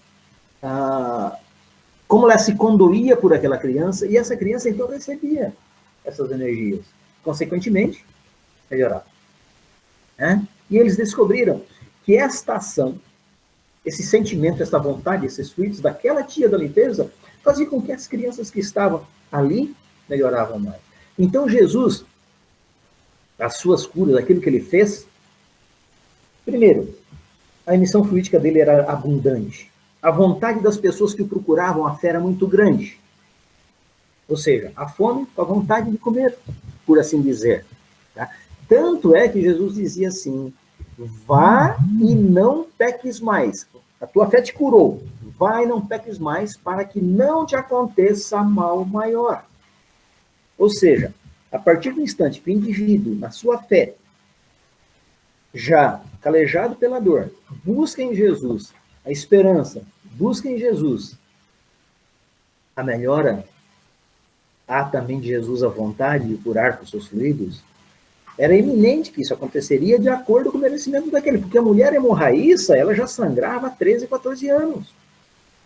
como ela se condoía por aquela criança, e essa criança, então, recebia essas energias. Consequentemente, melhorava. Né? E eles descobriram que esta ação, esse sentimento, essa vontade, esses fluidos daquela tia da limpeza, fazia com que as crianças que estavam ali melhoravam mais. Então, Jesus, as suas curas, aquilo que ele fez, primeiro, a emissão fluídica dele era abundante. A vontade das pessoas que o procuravam, a fé era muito grande. Ou seja, a fome com a vontade de comer, por assim dizer. Tá? Tanto é que Jesus dizia assim, vá e não peques mais. A tua fé te curou. Vá e não peques mais para que não te aconteça mal maior. Ou seja, a partir do instante que o indivíduo, na sua fé, já calejado pela dor, busca em Jesus a esperança, busca em Jesus a melhora, há também de Jesus a vontade de curar com seus fluidos, Era eminente que isso aconteceria de acordo com o merecimento daquele, porque a mulher hemorraíça, ela já sangrava há 13, 14 anos.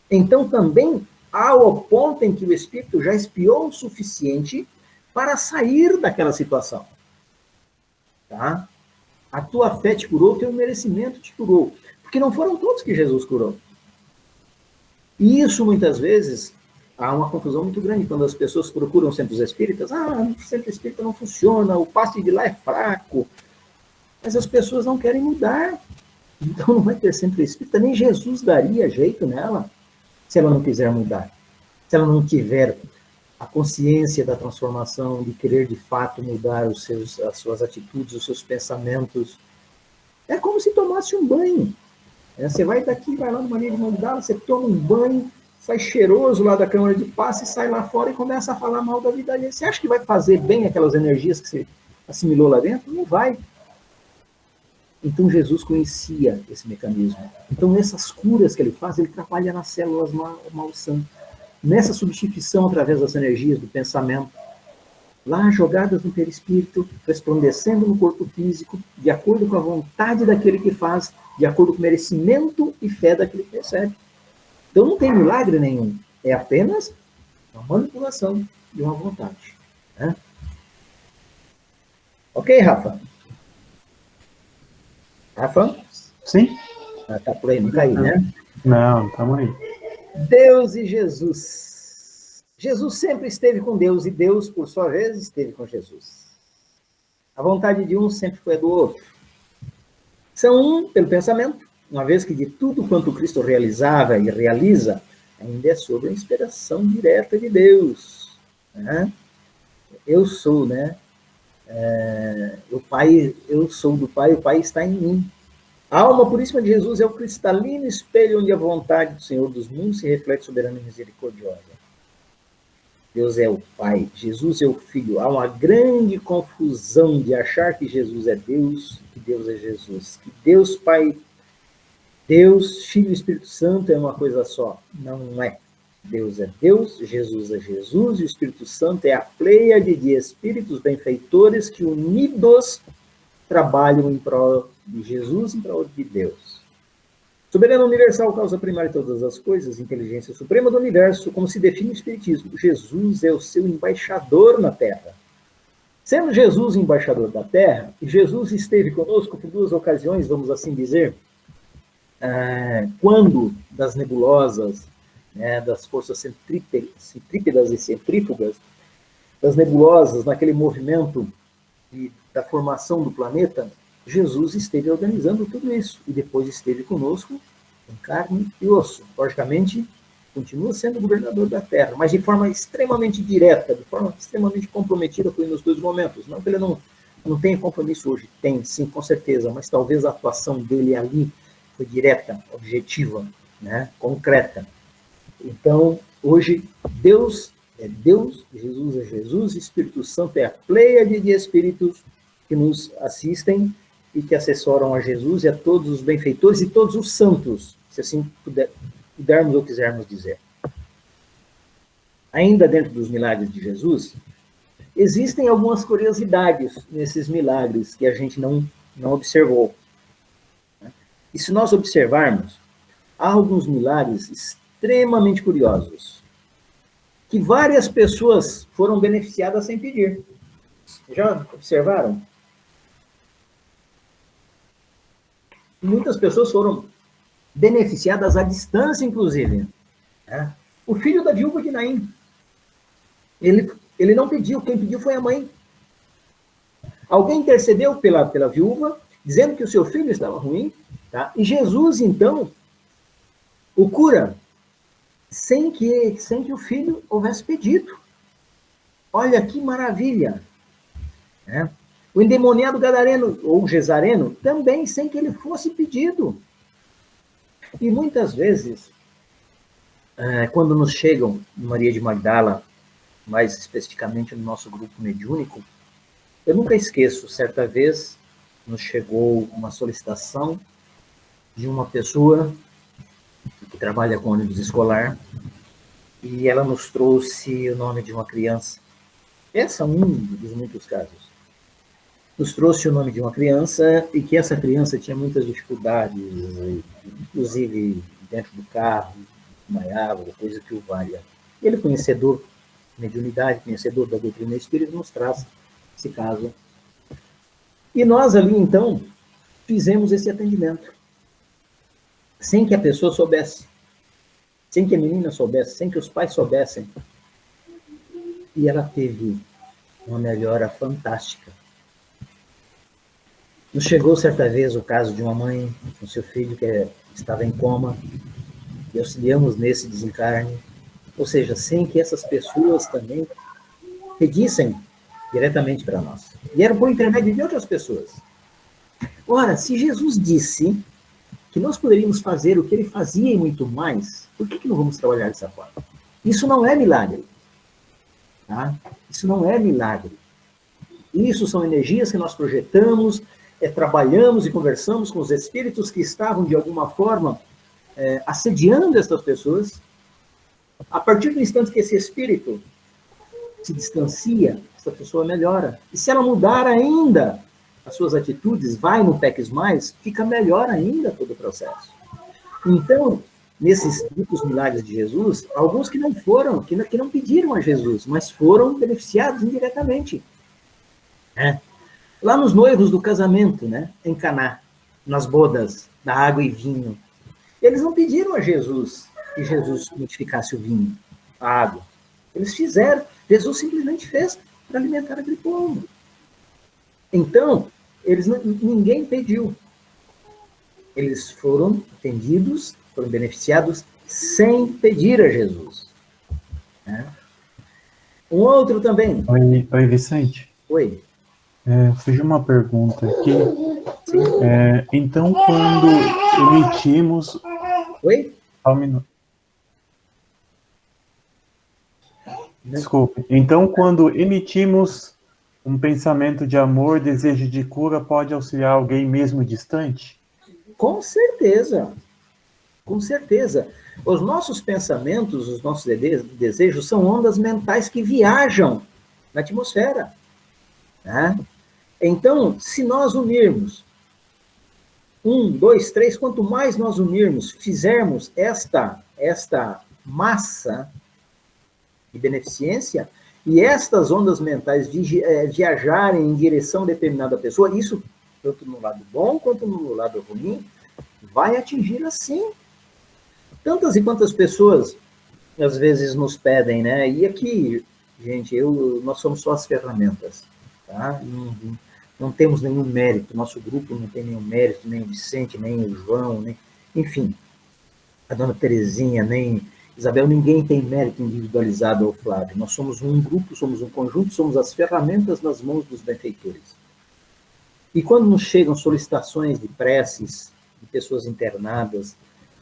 Então, também há o ponto em que o espírito já espiou o suficiente para sair daquela situação. Tá? A tua fé te curou, o teu merecimento te curou. Porque não foram todos que Jesus curou. E isso, muitas vezes, há uma confusão muito grande quando as pessoas procuram centros espíritas. O centro espírita não funciona, o passe de lá é fraco. Mas as pessoas não querem mudar. Então não vai ter centro espírita, nem Jesus daria jeito nela, se ela não quiser mudar. Se ela não tiver a consciência da transformação, de querer de fato mudar as suas atitudes, os seus pensamentos. É como se tomasse um banho. Você vai daqui, vai lá no Maria de Magdala, você toma um banho, sai cheiroso lá da câmara de passe, sai lá fora e começa a falar mal da vida alheia. Você acha que vai fazer bem aquelas energias que você assimilou lá dentro? Não vai. Então Jesus conhecia esse mecanismo. Então nessas curas que ele faz, ele trabalha nas células malsãs. Nessa substituição através das energias do pensamento, lá jogadas no perispírito, resplandecendo no corpo físico, de acordo com a vontade daquele que faz, de acordo com o merecimento e fé daquele que recebe. Então não tem milagre nenhum, é apenas uma manipulação de uma vontade. Né? Ok, Rafa? Rafa? Sim? Tá por aí, não caiu, né? Não, estamos aí. Deus e Jesus. Jesus sempre esteve com Deus e Deus, por sua vez, esteve com Jesus. A vontade de um sempre foi a do outro. São um pelo pensamento, uma vez que de tudo quanto Cristo realizava e realiza, ainda é sob a inspiração direta de Deus. Né? Eu sou, né? O Pai, eu sou do Pai, o Pai está em mim. A alma puríssima de Jesus é o cristalino espelho onde a vontade do Senhor dos mundos se reflete soberana e misericordiosa. Deus é o Pai, Jesus é o Filho. Há uma grande confusão de achar que Jesus é Deus, que Deus é Jesus. Que Deus Pai, Deus, Filho e Espírito Santo é uma coisa só. Não é. Deus é Deus, Jesus é Jesus, e o Espírito Santo é a pleiade de espíritos benfeitores que unidos trabalham em prol de Jesus, em prol de Deus. Soberano universal, causa primária de todas as coisas, inteligência suprema do universo, como se define o Espiritismo. Jesus é o seu embaixador na Terra. Sendo Jesus embaixador da Terra, Jesus esteve conosco por duas ocasiões, vamos assim dizer, quando das nebulosas, das forças centrípedas e centrífugas, das nebulosas, naquele movimento da formação do planeta, Jesus esteve organizando tudo isso e depois esteve conosco em carne e osso. Logicamente, continua sendo governador da Terra, mas de forma extremamente direta, de forma extremamente comprometida foi nos dois momentos. Não que ele não tenha compromisso hoje, tem sim, com certeza, mas talvez a atuação dele ali foi direta, objetiva, né, concreta. Então, hoje, Deus é Deus, Jesus é Jesus, Espírito Santo é a pleiade de espíritos que nos assistem e que assessoram a Jesus e a todos os benfeitores e todos os santos, se assim pudermos ou quisermos dizer. Ainda dentro dos milagres de Jesus, existem algumas curiosidades nesses milagres que a gente não observou. E se nós observarmos, há alguns milagres extremamente curiosos, que várias pessoas foram beneficiadas sem pedir. Já observaram? Muitas pessoas foram beneficiadas à distância, inclusive. O filho da viúva de Naim, ele não pediu, quem pediu foi a mãe. Alguém intercedeu pela viúva, dizendo que o seu filho estava ruim, tá? E Jesus, então, o cura, sem que o filho houvesse pedido. Olha que maravilha! Né? O endemoniado gadareno, ou gesareno, também sem que ele fosse pedido. E muitas vezes, quando nos chegam, Maria de Magdala, mais especificamente no nosso grupo mediúnico, eu nunca esqueço, certa vez, nos chegou uma solicitação de uma pessoa que trabalha com ônibus escolar, e ela nos trouxe o nome de uma criança. Esse é um dos muitos casos. nos trouxe o nome de uma criança e que essa criança tinha muitas dificuldades, inclusive dentro do carro, desmaiava, coisa que o valha. Ele, conhecedor de mediunidade, conhecedor da doutrina espírita, nos traz esse caso. E nós ali, então, fizemos esse atendimento, sem que a pessoa soubesse, sem que a menina soubesse, sem que os pais soubessem. E ela teve uma melhora fantástica. Nos chegou certa vez o caso de uma mãe com seu filho que estava em coma, e auxiliamos nesse desencarne, ou seja, sem que essas pessoas também pedissem diretamente para nós. E era por intermédio de outras pessoas. Ora, se Jesus disse que nós poderíamos fazer o que ele fazia e muito mais, por que não vamos trabalhar dessa forma? Isso não é milagre. Tá? Isso não é milagre. Isso são energias que nós projetamos, trabalhamos e conversamos com os espíritos que estavam, de alguma forma, assediando essas pessoas. A partir do instante que esse espírito se distancia, essa pessoa melhora. E se ela mudar ainda as suas atitudes, vai no PECs mais, fica melhor ainda todo o processo. Então, nesses muitos milagres de Jesus, alguns que não foram, que não pediram a Jesus, mas foram beneficiados indiretamente. Lá nos noivos do casamento, né, em Caná, nas bodas da água e vinho, eles não pediram a Jesus que Jesus modificasse o vinho, a água. Eles fizeram. Jesus simplesmente fez para alimentar aquele povo. Então, ninguém pediu. Eles foram atendidos, foram beneficiados sem pedir a Jesus. Né? Um outro também. Oi, Vicente. Oi. Surgiu uma pergunta aqui. Então, quando emitimos... Oi? Um minuto. Desculpe. Então, quando emitimos um pensamento de amor, desejo de cura, pode auxiliar alguém mesmo distante? Com certeza. Com certeza. Os nossos pensamentos, os nossos desejos são ondas mentais que viajam na atmosfera. Né? Então, se nós unirmos 1, 2, 3, quanto mais nós unirmos, fizermos esta massa de beneficência, e estas ondas mentais viajarem em direção a determinada pessoa, isso, tanto no lado bom quanto no lado ruim, vai atingir assim. Tantas e quantas pessoas, às vezes, nos pedem, né? E aqui, gente, nós somos só as ferramentas, tá? Não temos nenhum mérito, nosso grupo não tem nenhum mérito, nem o Vicente, nem o João, enfim, a dona Terezinha, nem Isabel, ninguém tem mérito individualizado ao Flávio. Nós somos um grupo, somos um conjunto, somos as ferramentas nas mãos dos benfeitores. E quando nos chegam solicitações de preces de pessoas internadas,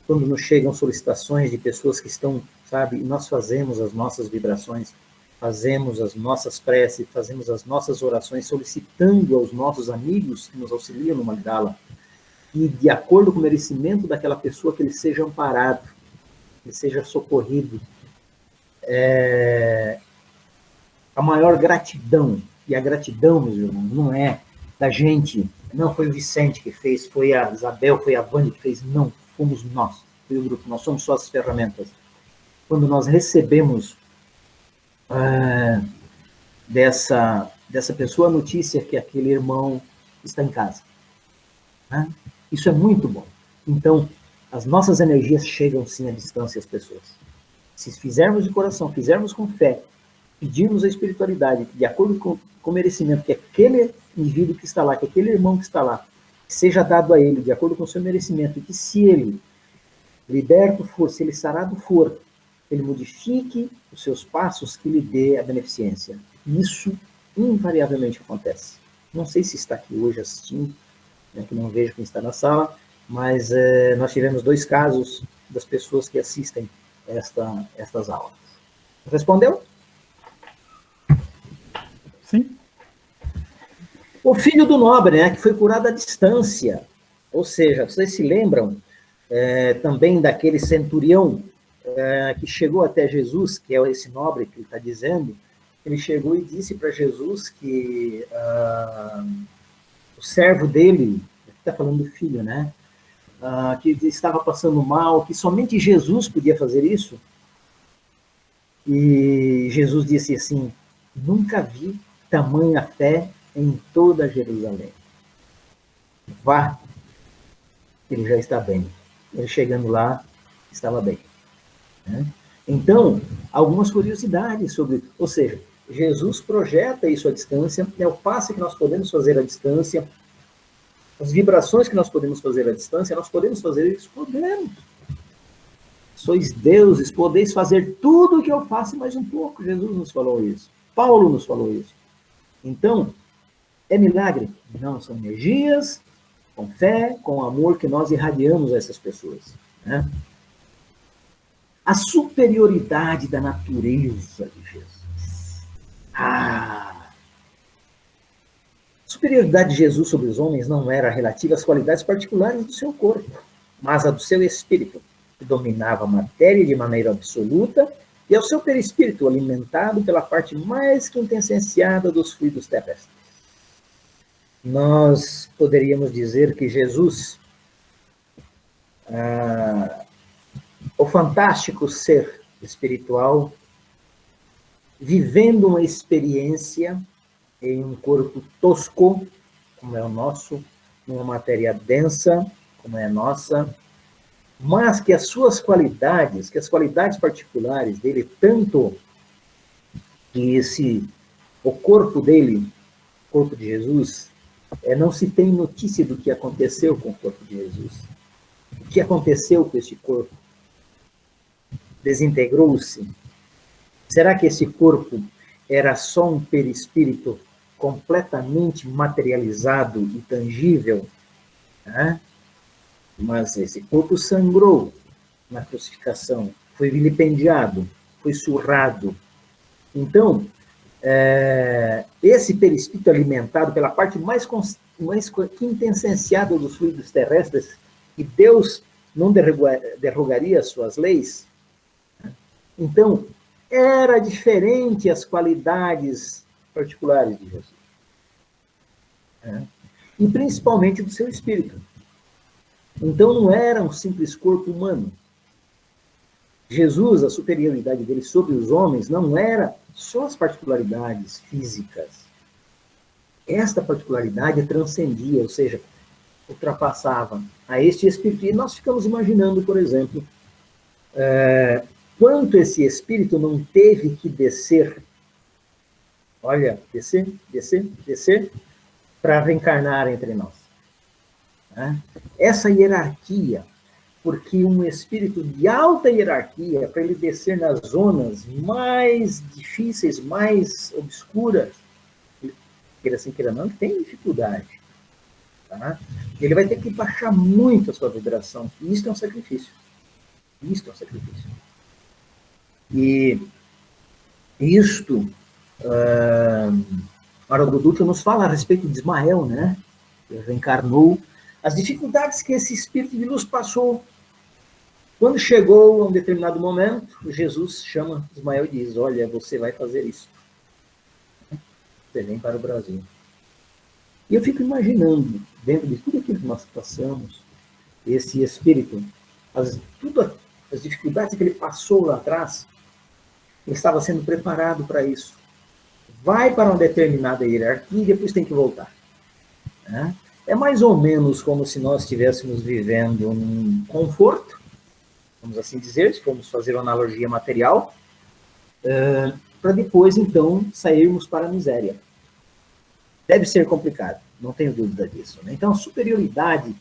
quando nos chegam solicitações de pessoas que estão, sabe, nós fazemos as nossas vibrações, fazemos as nossas preces, fazemos as nossas orações, solicitando aos nossos amigos que nos auxiliam no Mandala, e de acordo com o merecimento daquela pessoa, que ele seja amparado, que ele seja socorrido. A maior gratidão, e a gratidão, meus irmãos, não é da gente, não foi o Vicente que fez, foi a Isabel, foi a Vânia que fez, não, fomos nós, foi o grupo, nós somos só as ferramentas. Quando nós recebemos dessa pessoa a notícia que aquele irmão está em casa. Né? Isso é muito bom. Então, as nossas energias chegam sim à distância às pessoas. Se fizermos de coração, fizermos com fé, pedirmos a espiritualidade, de acordo com o merecimento, que aquele indivíduo que está lá, que aquele irmão que está lá, seja dado a ele, de acordo com o seu merecimento, e que se ele liberto for, se ele sarado for, ele modifique os seus passos, que lhe dê a beneficência. Isso invariavelmente acontece. Não sei se está aqui hoje assistindo, né, que não vejo quem está na sala, mas nós tivemos 2 casos das pessoas que assistem estas aulas. Respondeu? Sim. O filho do nobre, né, que foi curado à distância. Ou seja, vocês se lembram também daquele centurião que chegou até Jesus, que é esse nobre que ele está dizendo, ele chegou e disse para Jesus que o servo dele, está falando do filho, né? Que estava passando mal, que somente Jesus podia fazer isso. E Jesus disse assim: nunca vi tamanha fé em toda Jerusalém. Vá, ele já está bem. Ele chegando lá, estava bem. Né? Então, algumas curiosidades sobre... Ou seja, Jesus projeta isso à distância, é o passe que nós podemos fazer à distância, as vibrações que nós podemos fazer à distância, nós podemos fazer isso? Podemos. Sois deuses, podeis fazer tudo o que eu faço, mais um pouco. Jesus nos falou isso. Paulo nos falou isso. Então, é milagre? Não, são energias, com fé, com amor que nós irradiamos a essas pessoas. Né? A superioridade da natureza de Jesus. A superioridade de Jesus sobre os homens não era relativa às qualidades particulares do seu corpo, mas a do seu espírito, que dominava a matéria de maneira absoluta, e ao seu perispírito, alimentado pela parte mais quintessenciada dos fluidos terrestres. Nós poderíamos dizer que Jesus, o fantástico ser espiritual, vivendo uma experiência em um corpo tosco, como é o nosso, numa matéria densa, como é a nossa, mas que as suas qualidades, que as qualidades particulares dele, tanto que o corpo dele, o corpo de Jesus, não se tem notícia do que aconteceu com o corpo de Jesus. O que aconteceu com este corpo? Desintegrou-se? Será que esse corpo era só um perispírito completamente materializado e tangível? Mas esse corpo sangrou na crucificação, foi vilipendiado, foi surrado. Então, esse perispírito alimentado pela parte mais quintessenciada dos fluidos terrestres, que Deus não derrogaria as suas leis, então, era diferente as qualidades particulares de Jesus. E principalmente do seu espírito. Então, não era um simples corpo humano. Jesus, a superioridade dele sobre os homens, não era só as particularidades físicas. Esta particularidade transcendia, ou seja, ultrapassava a este espírito. E nós ficamos imaginando, por exemplo, quanto esse espírito não teve que descer, olha, descer, para reencarnar entre nós. Essa hierarquia, porque um espírito de alta hierarquia, para ele descer nas zonas mais difíceis, mais obscuras, queira assim, queira não, tem dificuldade. Tá? Ele vai ter que baixar muito a sua vibração. E isso é um sacrifício. Isto é um sacrifício. E isto, Haroldo Dutra nos fala a respeito de Ismael, né? Ele reencarnou, as dificuldades que esse espírito de luz passou. Quando chegou a um determinado momento, Jesus chama Ismael e diz: olha, você vai fazer isso. Você vem para o Brasil. E eu fico imaginando, dentro de tudo aquilo que nós passamos, esse espírito, as dificuldades que ele passou lá atrás, ele estava sendo preparado para isso. Vai para uma determinada hierarquia e depois tem que voltar. É mais ou menos como se nós estivéssemos vivendo um conforto, vamos assim dizer, se formos fazer uma analogia material, para depois, então, sairmos para a miséria. Deve ser complicado, não tenho dúvida disso. Né? Então, a superioridade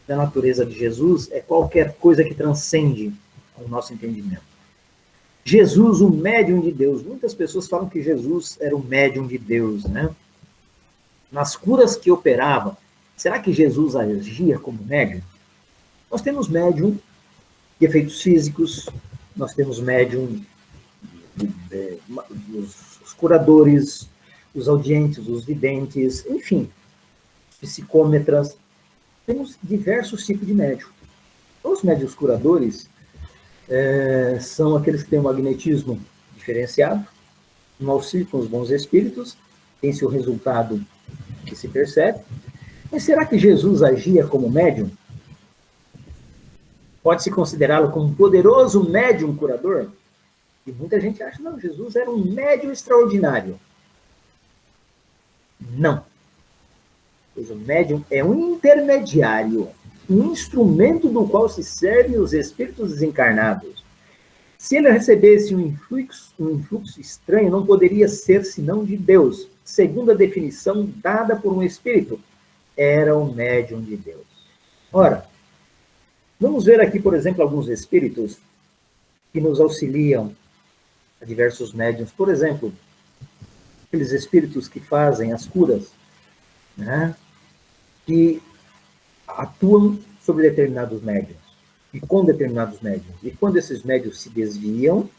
da natureza de Jesus é qualquer coisa que transcende o nosso entendimento. Jesus, o médium de Deus. Muitas pessoas falam que Jesus era o médium de Deus, né? Nas curas que operava, será que Jesus agia como médium? Nós temos médium de efeitos físicos, nós temos médium os curadores, os audientes, os videntes, enfim, psicômetras. Temos diversos tipos de médium. Os médiuns curadores são aqueles que têm um magnetismo diferenciado, no auxílio com os bons espíritos, tem seu resultado que se percebe, Mas será que Jesus agia como médium? Pode-se considerá-lo como um poderoso médium curador? E muita gente acha, não, Jesus era um médium extraordinário. Não. Pois o médium é um intermediário, um instrumento do qual se servem os espíritos desencarnados. Se ele recebesse um influxo estranho, não poderia ser senão de Deus, segundo a definição dada por um espírito. Era o médium de Deus. Ora, vamos ver aqui, por exemplo, alguns espíritos que nos auxiliam a diversos médiuns. Por exemplo, aqueles espíritos que fazem as curas, né, que atuam sobre determinados médiuns e com determinados médiuns. E quando esses médiuns se desviam,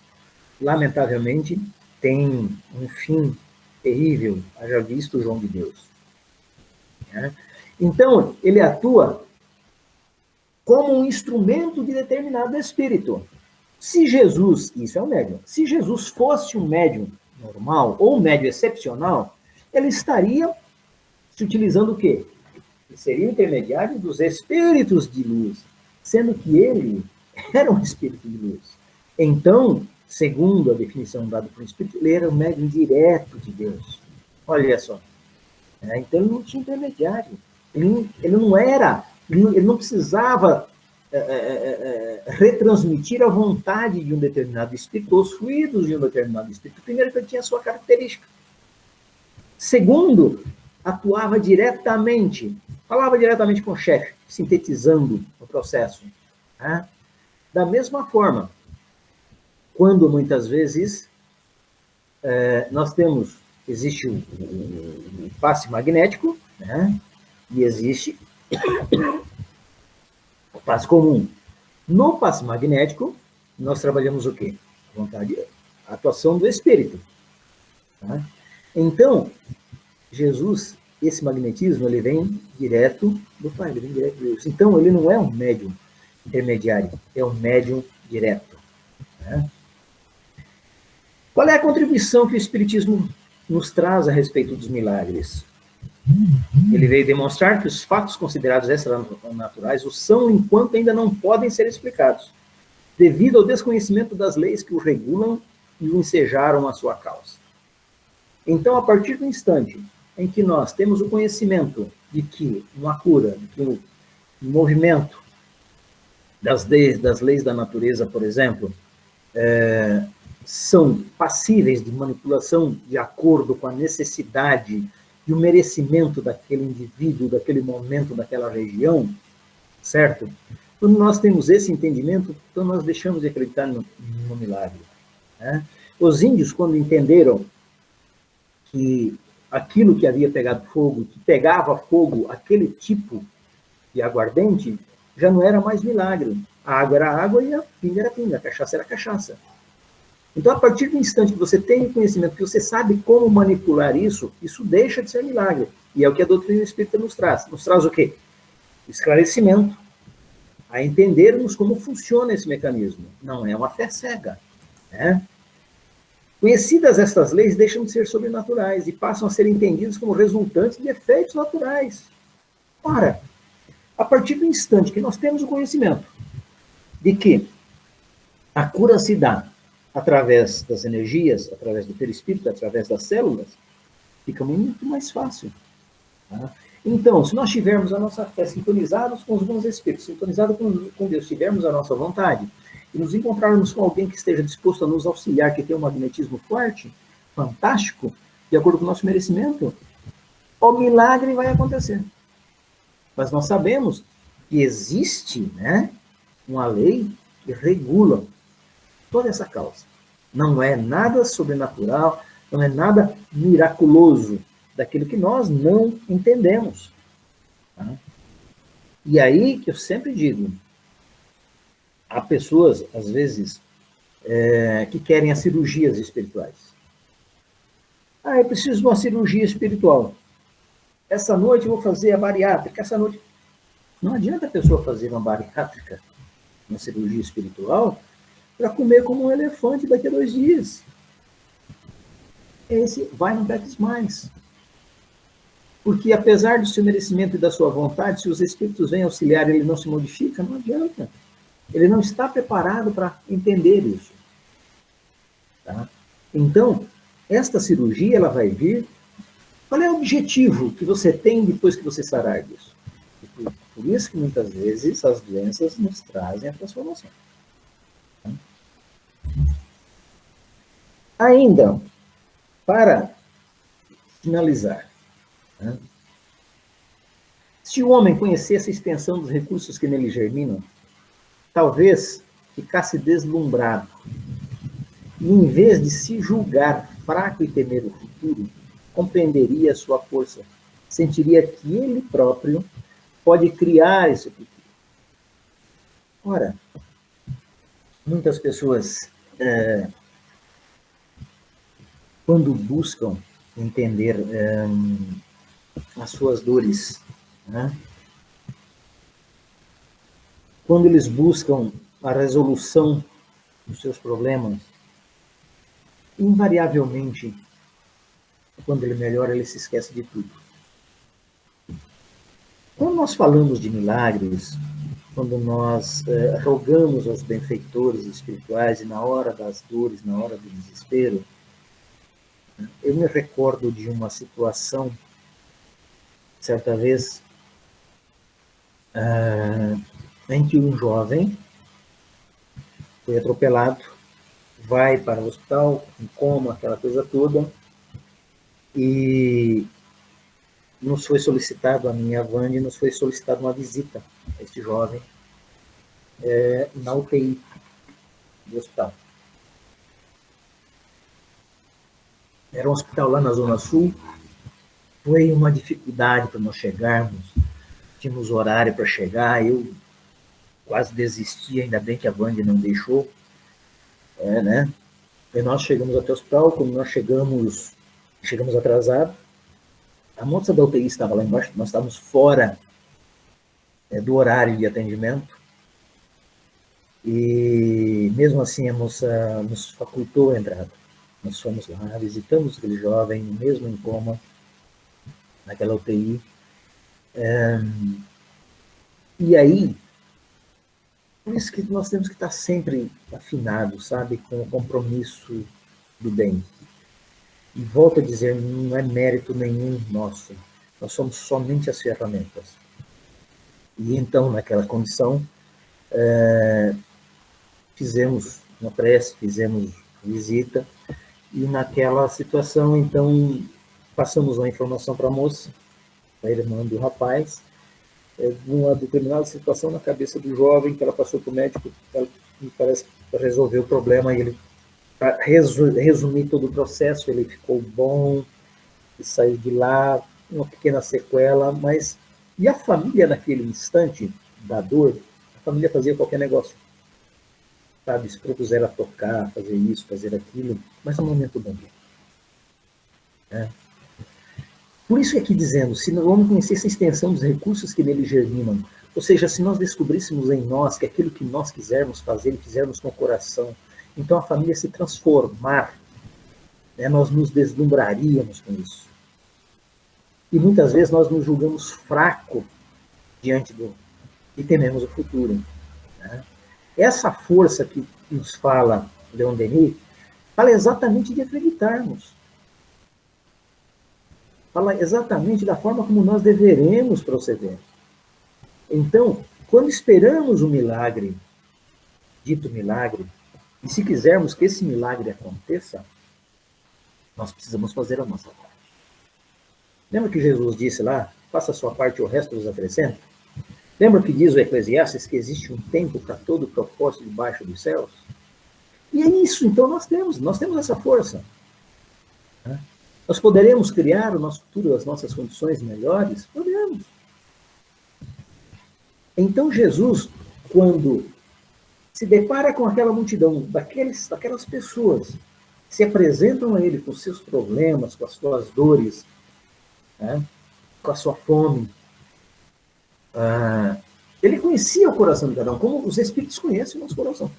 lamentavelmente, tem um fim terrível, haja visto o João de Deus. Né? Então, ele atua como um instrumento de determinado espírito. Se Jesus, isso é um médium, se Jesus fosse um médium normal ou um médium excepcional, ele estaria se utilizando o quê? Ele seria o intermediário dos espíritos de luz, sendo que ele era um espírito de luz. Então, segundo a definição dada por um espírito, ele era um médium direto de Deus. Olha só. Então, ele não tinha intermediário. Ele não era, ele não precisava retransmitir a vontade de um determinado espírito, os fluidos de um determinado espírito. Primeiro, que ele tinha a sua característica. Segundo, atuava diretamente, falava diretamente com o chefe, sintetizando o processo. Né? Da mesma forma, quando muitas vezes nós temos, existe o passe magnético, né? E existe o passe comum. No passe magnético, nós trabalhamos o quê? A vontade, a atuação do espírito. Tá? Então, Jesus, esse magnetismo, ele vem direto do Pai, ele vem direto de Deus. Então, ele não é um médium intermediário, é um médium direto. Né? Qual é a contribuição que o Espiritismo nos traz a respeito dos milagres? Ele veio demonstrar que os fatos considerados extranaturais o são enquanto ainda não podem ser explicados, devido ao desconhecimento das leis que o regulam e o ensejaram a sua causa. Então, a partir do instante em que nós temos o conhecimento de que uma cura, de que um movimento das leis da natureza, por exemplo, são passíveis de manipulação de acordo com a necessidade e o merecimento daquele indivíduo, daquele momento, daquela região, certo? Quando nós temos esse entendimento, então nós deixamos de acreditar no milagre. Né? Os índios, quando entenderam que aquilo que havia pegado fogo, que pegava fogo, aquele tipo de aguardente, já não era mais milagre. A água era água e a pinga era pinga, a cachaça era cachaça. Então, a partir do instante que você tem o conhecimento, que você sabe como manipular isso, isso deixa de ser milagre. E é o que a doutrina espírita nos traz. Nos traz o quê? Esclarecimento, a entendermos como funciona esse mecanismo. Não é uma fé cega. Né? Conhecidas estas leis, deixam de ser sobrenaturais e passam a ser entendidas como resultantes de efeitos naturais. Ora, a partir do instante que nós temos o conhecimento de que a cura se dá através das energias, através do perispírito, através das células, fica muito mais fácil. Tá? Então, se nós tivermos a nossa fé sintonizados com os bons espíritos, sintonizados com Deus, tivermos a nossa vontade, e nos encontrarmos com alguém que esteja disposto a nos auxiliar, que tem um magnetismo forte, fantástico, de acordo com o nosso merecimento, o milagre vai acontecer. Mas nós sabemos que existe, né, uma lei que regula toda essa causa. Não é nada sobrenatural, não é nada miraculoso, daquilo que nós não entendemos. Tá? E aí que eu sempre digo, há pessoas, às vezes, que querem as cirurgias espirituais. Eu preciso de uma cirurgia espiritual. Essa noite eu vou fazer a bariátrica, essa noite... Não adianta a pessoa fazer uma bariátrica, uma cirurgia espiritual, para comer como um elefante daqui a 2 dias. Esse vai no Betis Mais. Porque, apesar do seu merecimento e da sua vontade, se os espíritos vêm auxiliar e ele não se modifica, não adianta. Ele não está preparado para entender isso. Tá? Então, esta cirurgia, ela vai vir. Qual é o objetivo que você tem depois que você sarar disso? Por isso que, muitas vezes, as doenças nos trazem a transformação. Tá? Ainda, para finalizar, né? Se o homem conhecesse a extensão dos recursos que nele germinam, talvez ficasse deslumbrado. E, em vez de se julgar fraco e temer o futuro, compreenderia a sua força. Sentiria que ele próprio pode criar esse futuro. Ora, muitas pessoas, quando buscam entender as suas dores, né? Quando eles buscam a resolução dos seus problemas, invariavelmente, quando ele melhora, ele se esquece de tudo. Quando nós falamos de milagres, quando nós rogamos aos benfeitores espirituais e na hora das dores, na hora do desespero, eu me recordo de uma situação, certa vez, em que um jovem foi atropelado, vai para o hospital, em coma, aquela coisa toda, e nos foi solicitado, a minha Vande, nos foi solicitada uma visita a este jovem na UTI do hospital. Era um hospital lá na Zona Sul, foi uma dificuldade para nós chegarmos, tínhamos horário para chegar, eu quase desisti, ainda bem que a Vande não deixou, né? E nós chegamos até o hospital, quando nós chegamos atrasados, a moça da UTI estava lá embaixo, nós estávamos fora do horário de atendimento, e mesmo assim a moça nos facultou a entrada. Nós fomos lá, visitamos aquele jovem, mesmo em coma, naquela UTI. E aí, por isso que nós temos que estar sempre afinados, sabe, com o compromisso do bem. E volto a dizer, não é mérito nenhum nosso. Nós somos somente as ferramentas. E então, naquela condição, fizemos uma prece, fizemos visita, e naquela situação, então, passamos uma informação para a moça, a irmã do rapaz, uma determinada situação na cabeça do jovem, que ela passou para o médico, ela, me parece que resolveu o problema, e ele, para resumir todo o processo, ele ficou bom, e saiu de lá, uma pequena sequela, mas... E a família, naquele instante da dor, a família fazia qualquer negócio. Sabe, se propuseram a tocar, fazer isso, fazer aquilo, mas é um momento bom. Por isso aqui dizendo, se nós vamos conhecer essa extensão dos recursos que nele germinam, ou seja, se nós descobríssemos em nós que aquilo que nós quisermos fazer, e fizermos com o coração, então a família se transformar, nós nos deslumbraríamos com isso. E muitas vezes nós nos julgamos fracos diante do... e tememos o futuro. Essa força que nos fala Leon Denis, fala exatamente de acreditarmos. Fala exatamente da forma como nós deveremos proceder. Então, quando esperamos o milagre, dito milagre, e se quisermos que esse milagre aconteça, nós precisamos fazer a nossa parte. Lembra que Jesus disse lá, faça a sua parte e o resto vos acrescenta? Lembra que diz o Eclesiastes que existe um tempo para todo propósito debaixo dos céus? E é isso, então, nós temos essa força. Nós poderemos criar o nosso futuro, as nossas condições melhores? Podemos. Então, Jesus, quando se depara com aquela multidão, daquelas pessoas que se apresentam a Ele com seus problemas, com as suas dores, com a sua fome, ele conhecia o coração de cada um, como os Espíritos conhecem o nosso coração.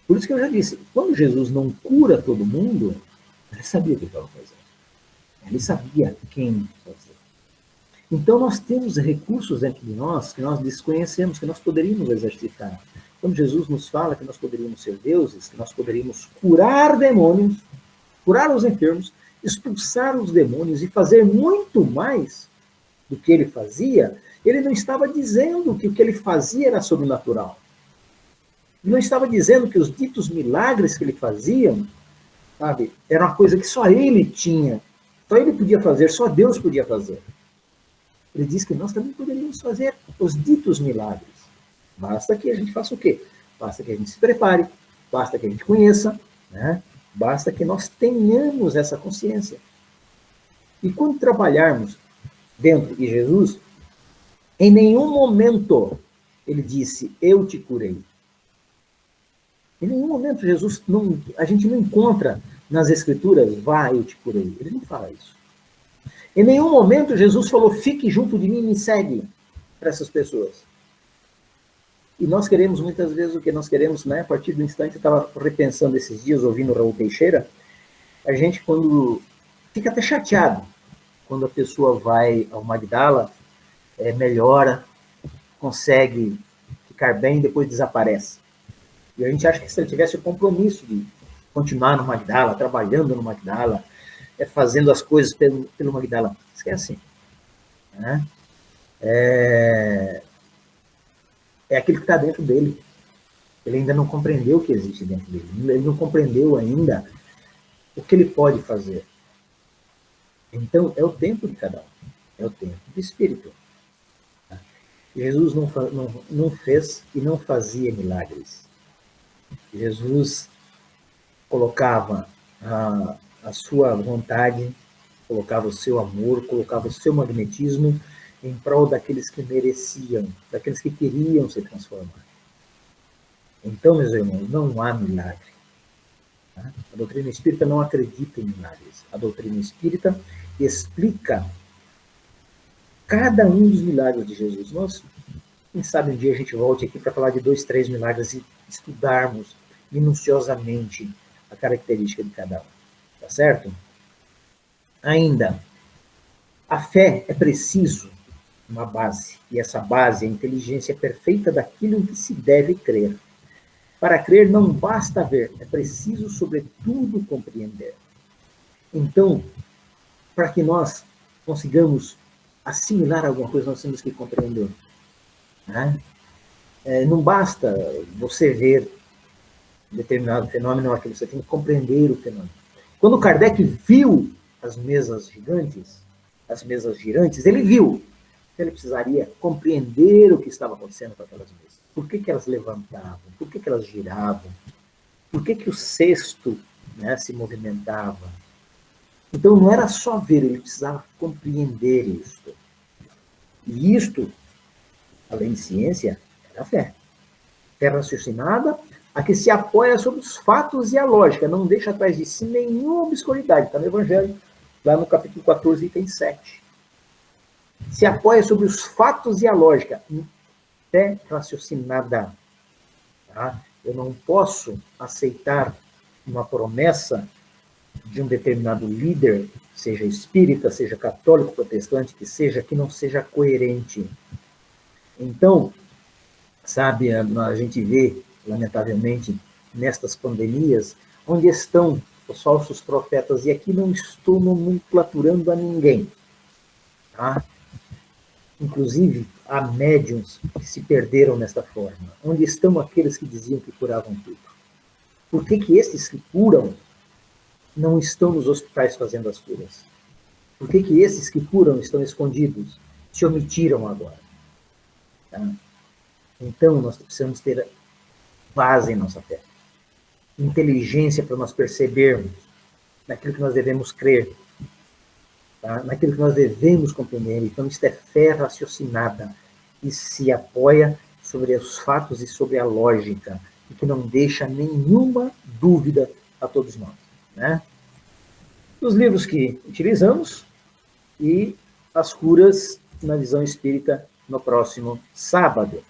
Por isso que eu já disse, quando Jesus não cura todo mundo, ele sabia o que estava fazendo. Ele sabia quem fazer. Então, nós temos recursos dentro de nós que nós desconhecemos, que nós poderíamos exercitar. Quando Jesus nos fala que nós poderíamos ser deuses, que nós poderíamos curar demônios, curar os enfermos, expulsar os demônios e fazer muito mais do que ele fazia, ele não estava dizendo que o que ele fazia era sobrenatural. Ele não estava dizendo que os ditos milagres que ele fazia, sabe, era uma coisa que só ele tinha, só ele podia fazer, só Deus podia fazer. Ele diz que nós também poderíamos fazer os ditos milagres. Basta que a gente faça o quê? Basta que a gente se prepare, basta que a gente conheça, né? Basta que nós tenhamos essa consciência. E quando trabalharmos dentro de Jesus, em nenhum momento ele disse, eu te curei. Em nenhum momento Jesus, a gente não encontra nas Escrituras, vá, eu te curei. Ele não fala isso. Em nenhum momento Jesus falou, fique junto de mim e me segue para essas pessoas. E nós queremos muitas vezes o que nós queremos, né? A partir do instante, eu estava repensando esses dias, ouvindo o Raul Teixeira, a gente quando fica até chateado, quando a pessoa vai ao Magdala, melhora, consegue ficar bem, depois desaparece. E a gente acha que se ele tivesse o compromisso de continuar no Magdala, trabalhando no Magdala, fazendo as coisas pelo Magdala, esquece. Né? É aquilo que está dentro dele. Ele ainda não compreendeu o que existe dentro dele. Ele não compreendeu ainda o que ele pode fazer. Então, é o tempo de cada um. É o tempo do Espírito. Jesus não fez e não fazia milagres. Jesus colocava a sua vontade, colocava o seu amor, colocava o seu magnetismo em prol daqueles que mereciam, daqueles que queriam se transformar. Então, meus irmãos, não há milagre. Tá? A doutrina espírita não acredita em milagres. A doutrina espírita explica cada um dos milagres de Jesus. Nós, quem sabe um dia a gente volte aqui para falar de 2, 3 milagres e estudarmos minuciosamente a característica de cada um. Tá certo? Ainda, a fé é preciso uma base, e essa base é a inteligência perfeita daquilo em que se deve crer. Para crer não basta ver, é preciso, sobretudo, compreender. Então, para que nós consigamos assimilar alguma coisa, nós temos que compreender. Né? Não basta você ver determinado fenômeno, aquilo, você tem que compreender o fenômeno. Quando Kardec viu as mesas gigantes, as mesas girantes, ele viu que ele precisaria compreender o que estava acontecendo com aquelas mesas. Por que elas levantavam? Por que elas giravam? Por que o cesto, né, se movimentava? Então, não era só ver, ele precisava compreender isto. E isto, além de ciência, era fé. Fé raciocinada, a que se apoia sobre os fatos e a lógica, não deixa atrás de si nenhuma obscuridade. Está no Evangelho, lá no capítulo 14, item 7. Se apoia sobre os fatos e a lógica. Fé raciocinada. Tá? Eu não posso aceitar uma promessa de um determinado líder, seja espírita, seja católico, protestante, que não seja coerente. Então, sabe, a gente vê, lamentavelmente, nestas pandemias, onde estão os falsos profetas, e aqui não estou nomenclaturando a ninguém, tá? Inclusive, há médiuns que se perderam nesta forma. Onde estão aqueles que diziam que curavam tudo? Por que esses que curam não estão nos hospitais fazendo as curas? Por que esses que curam estão escondidos? Se omitiram agora. Tá? Então, nós precisamos ter base em nossa fé. Inteligência para nós percebermos naquilo que nós devemos crer. Tá? Naquilo que nós devemos compreender. Então, isso é fé raciocinada e se apoia sobre os fatos e sobre a lógica e que não deixa nenhuma dúvida a todos nós. Né? Os livros que utilizamos e as curas na visão espírita no próximo sábado.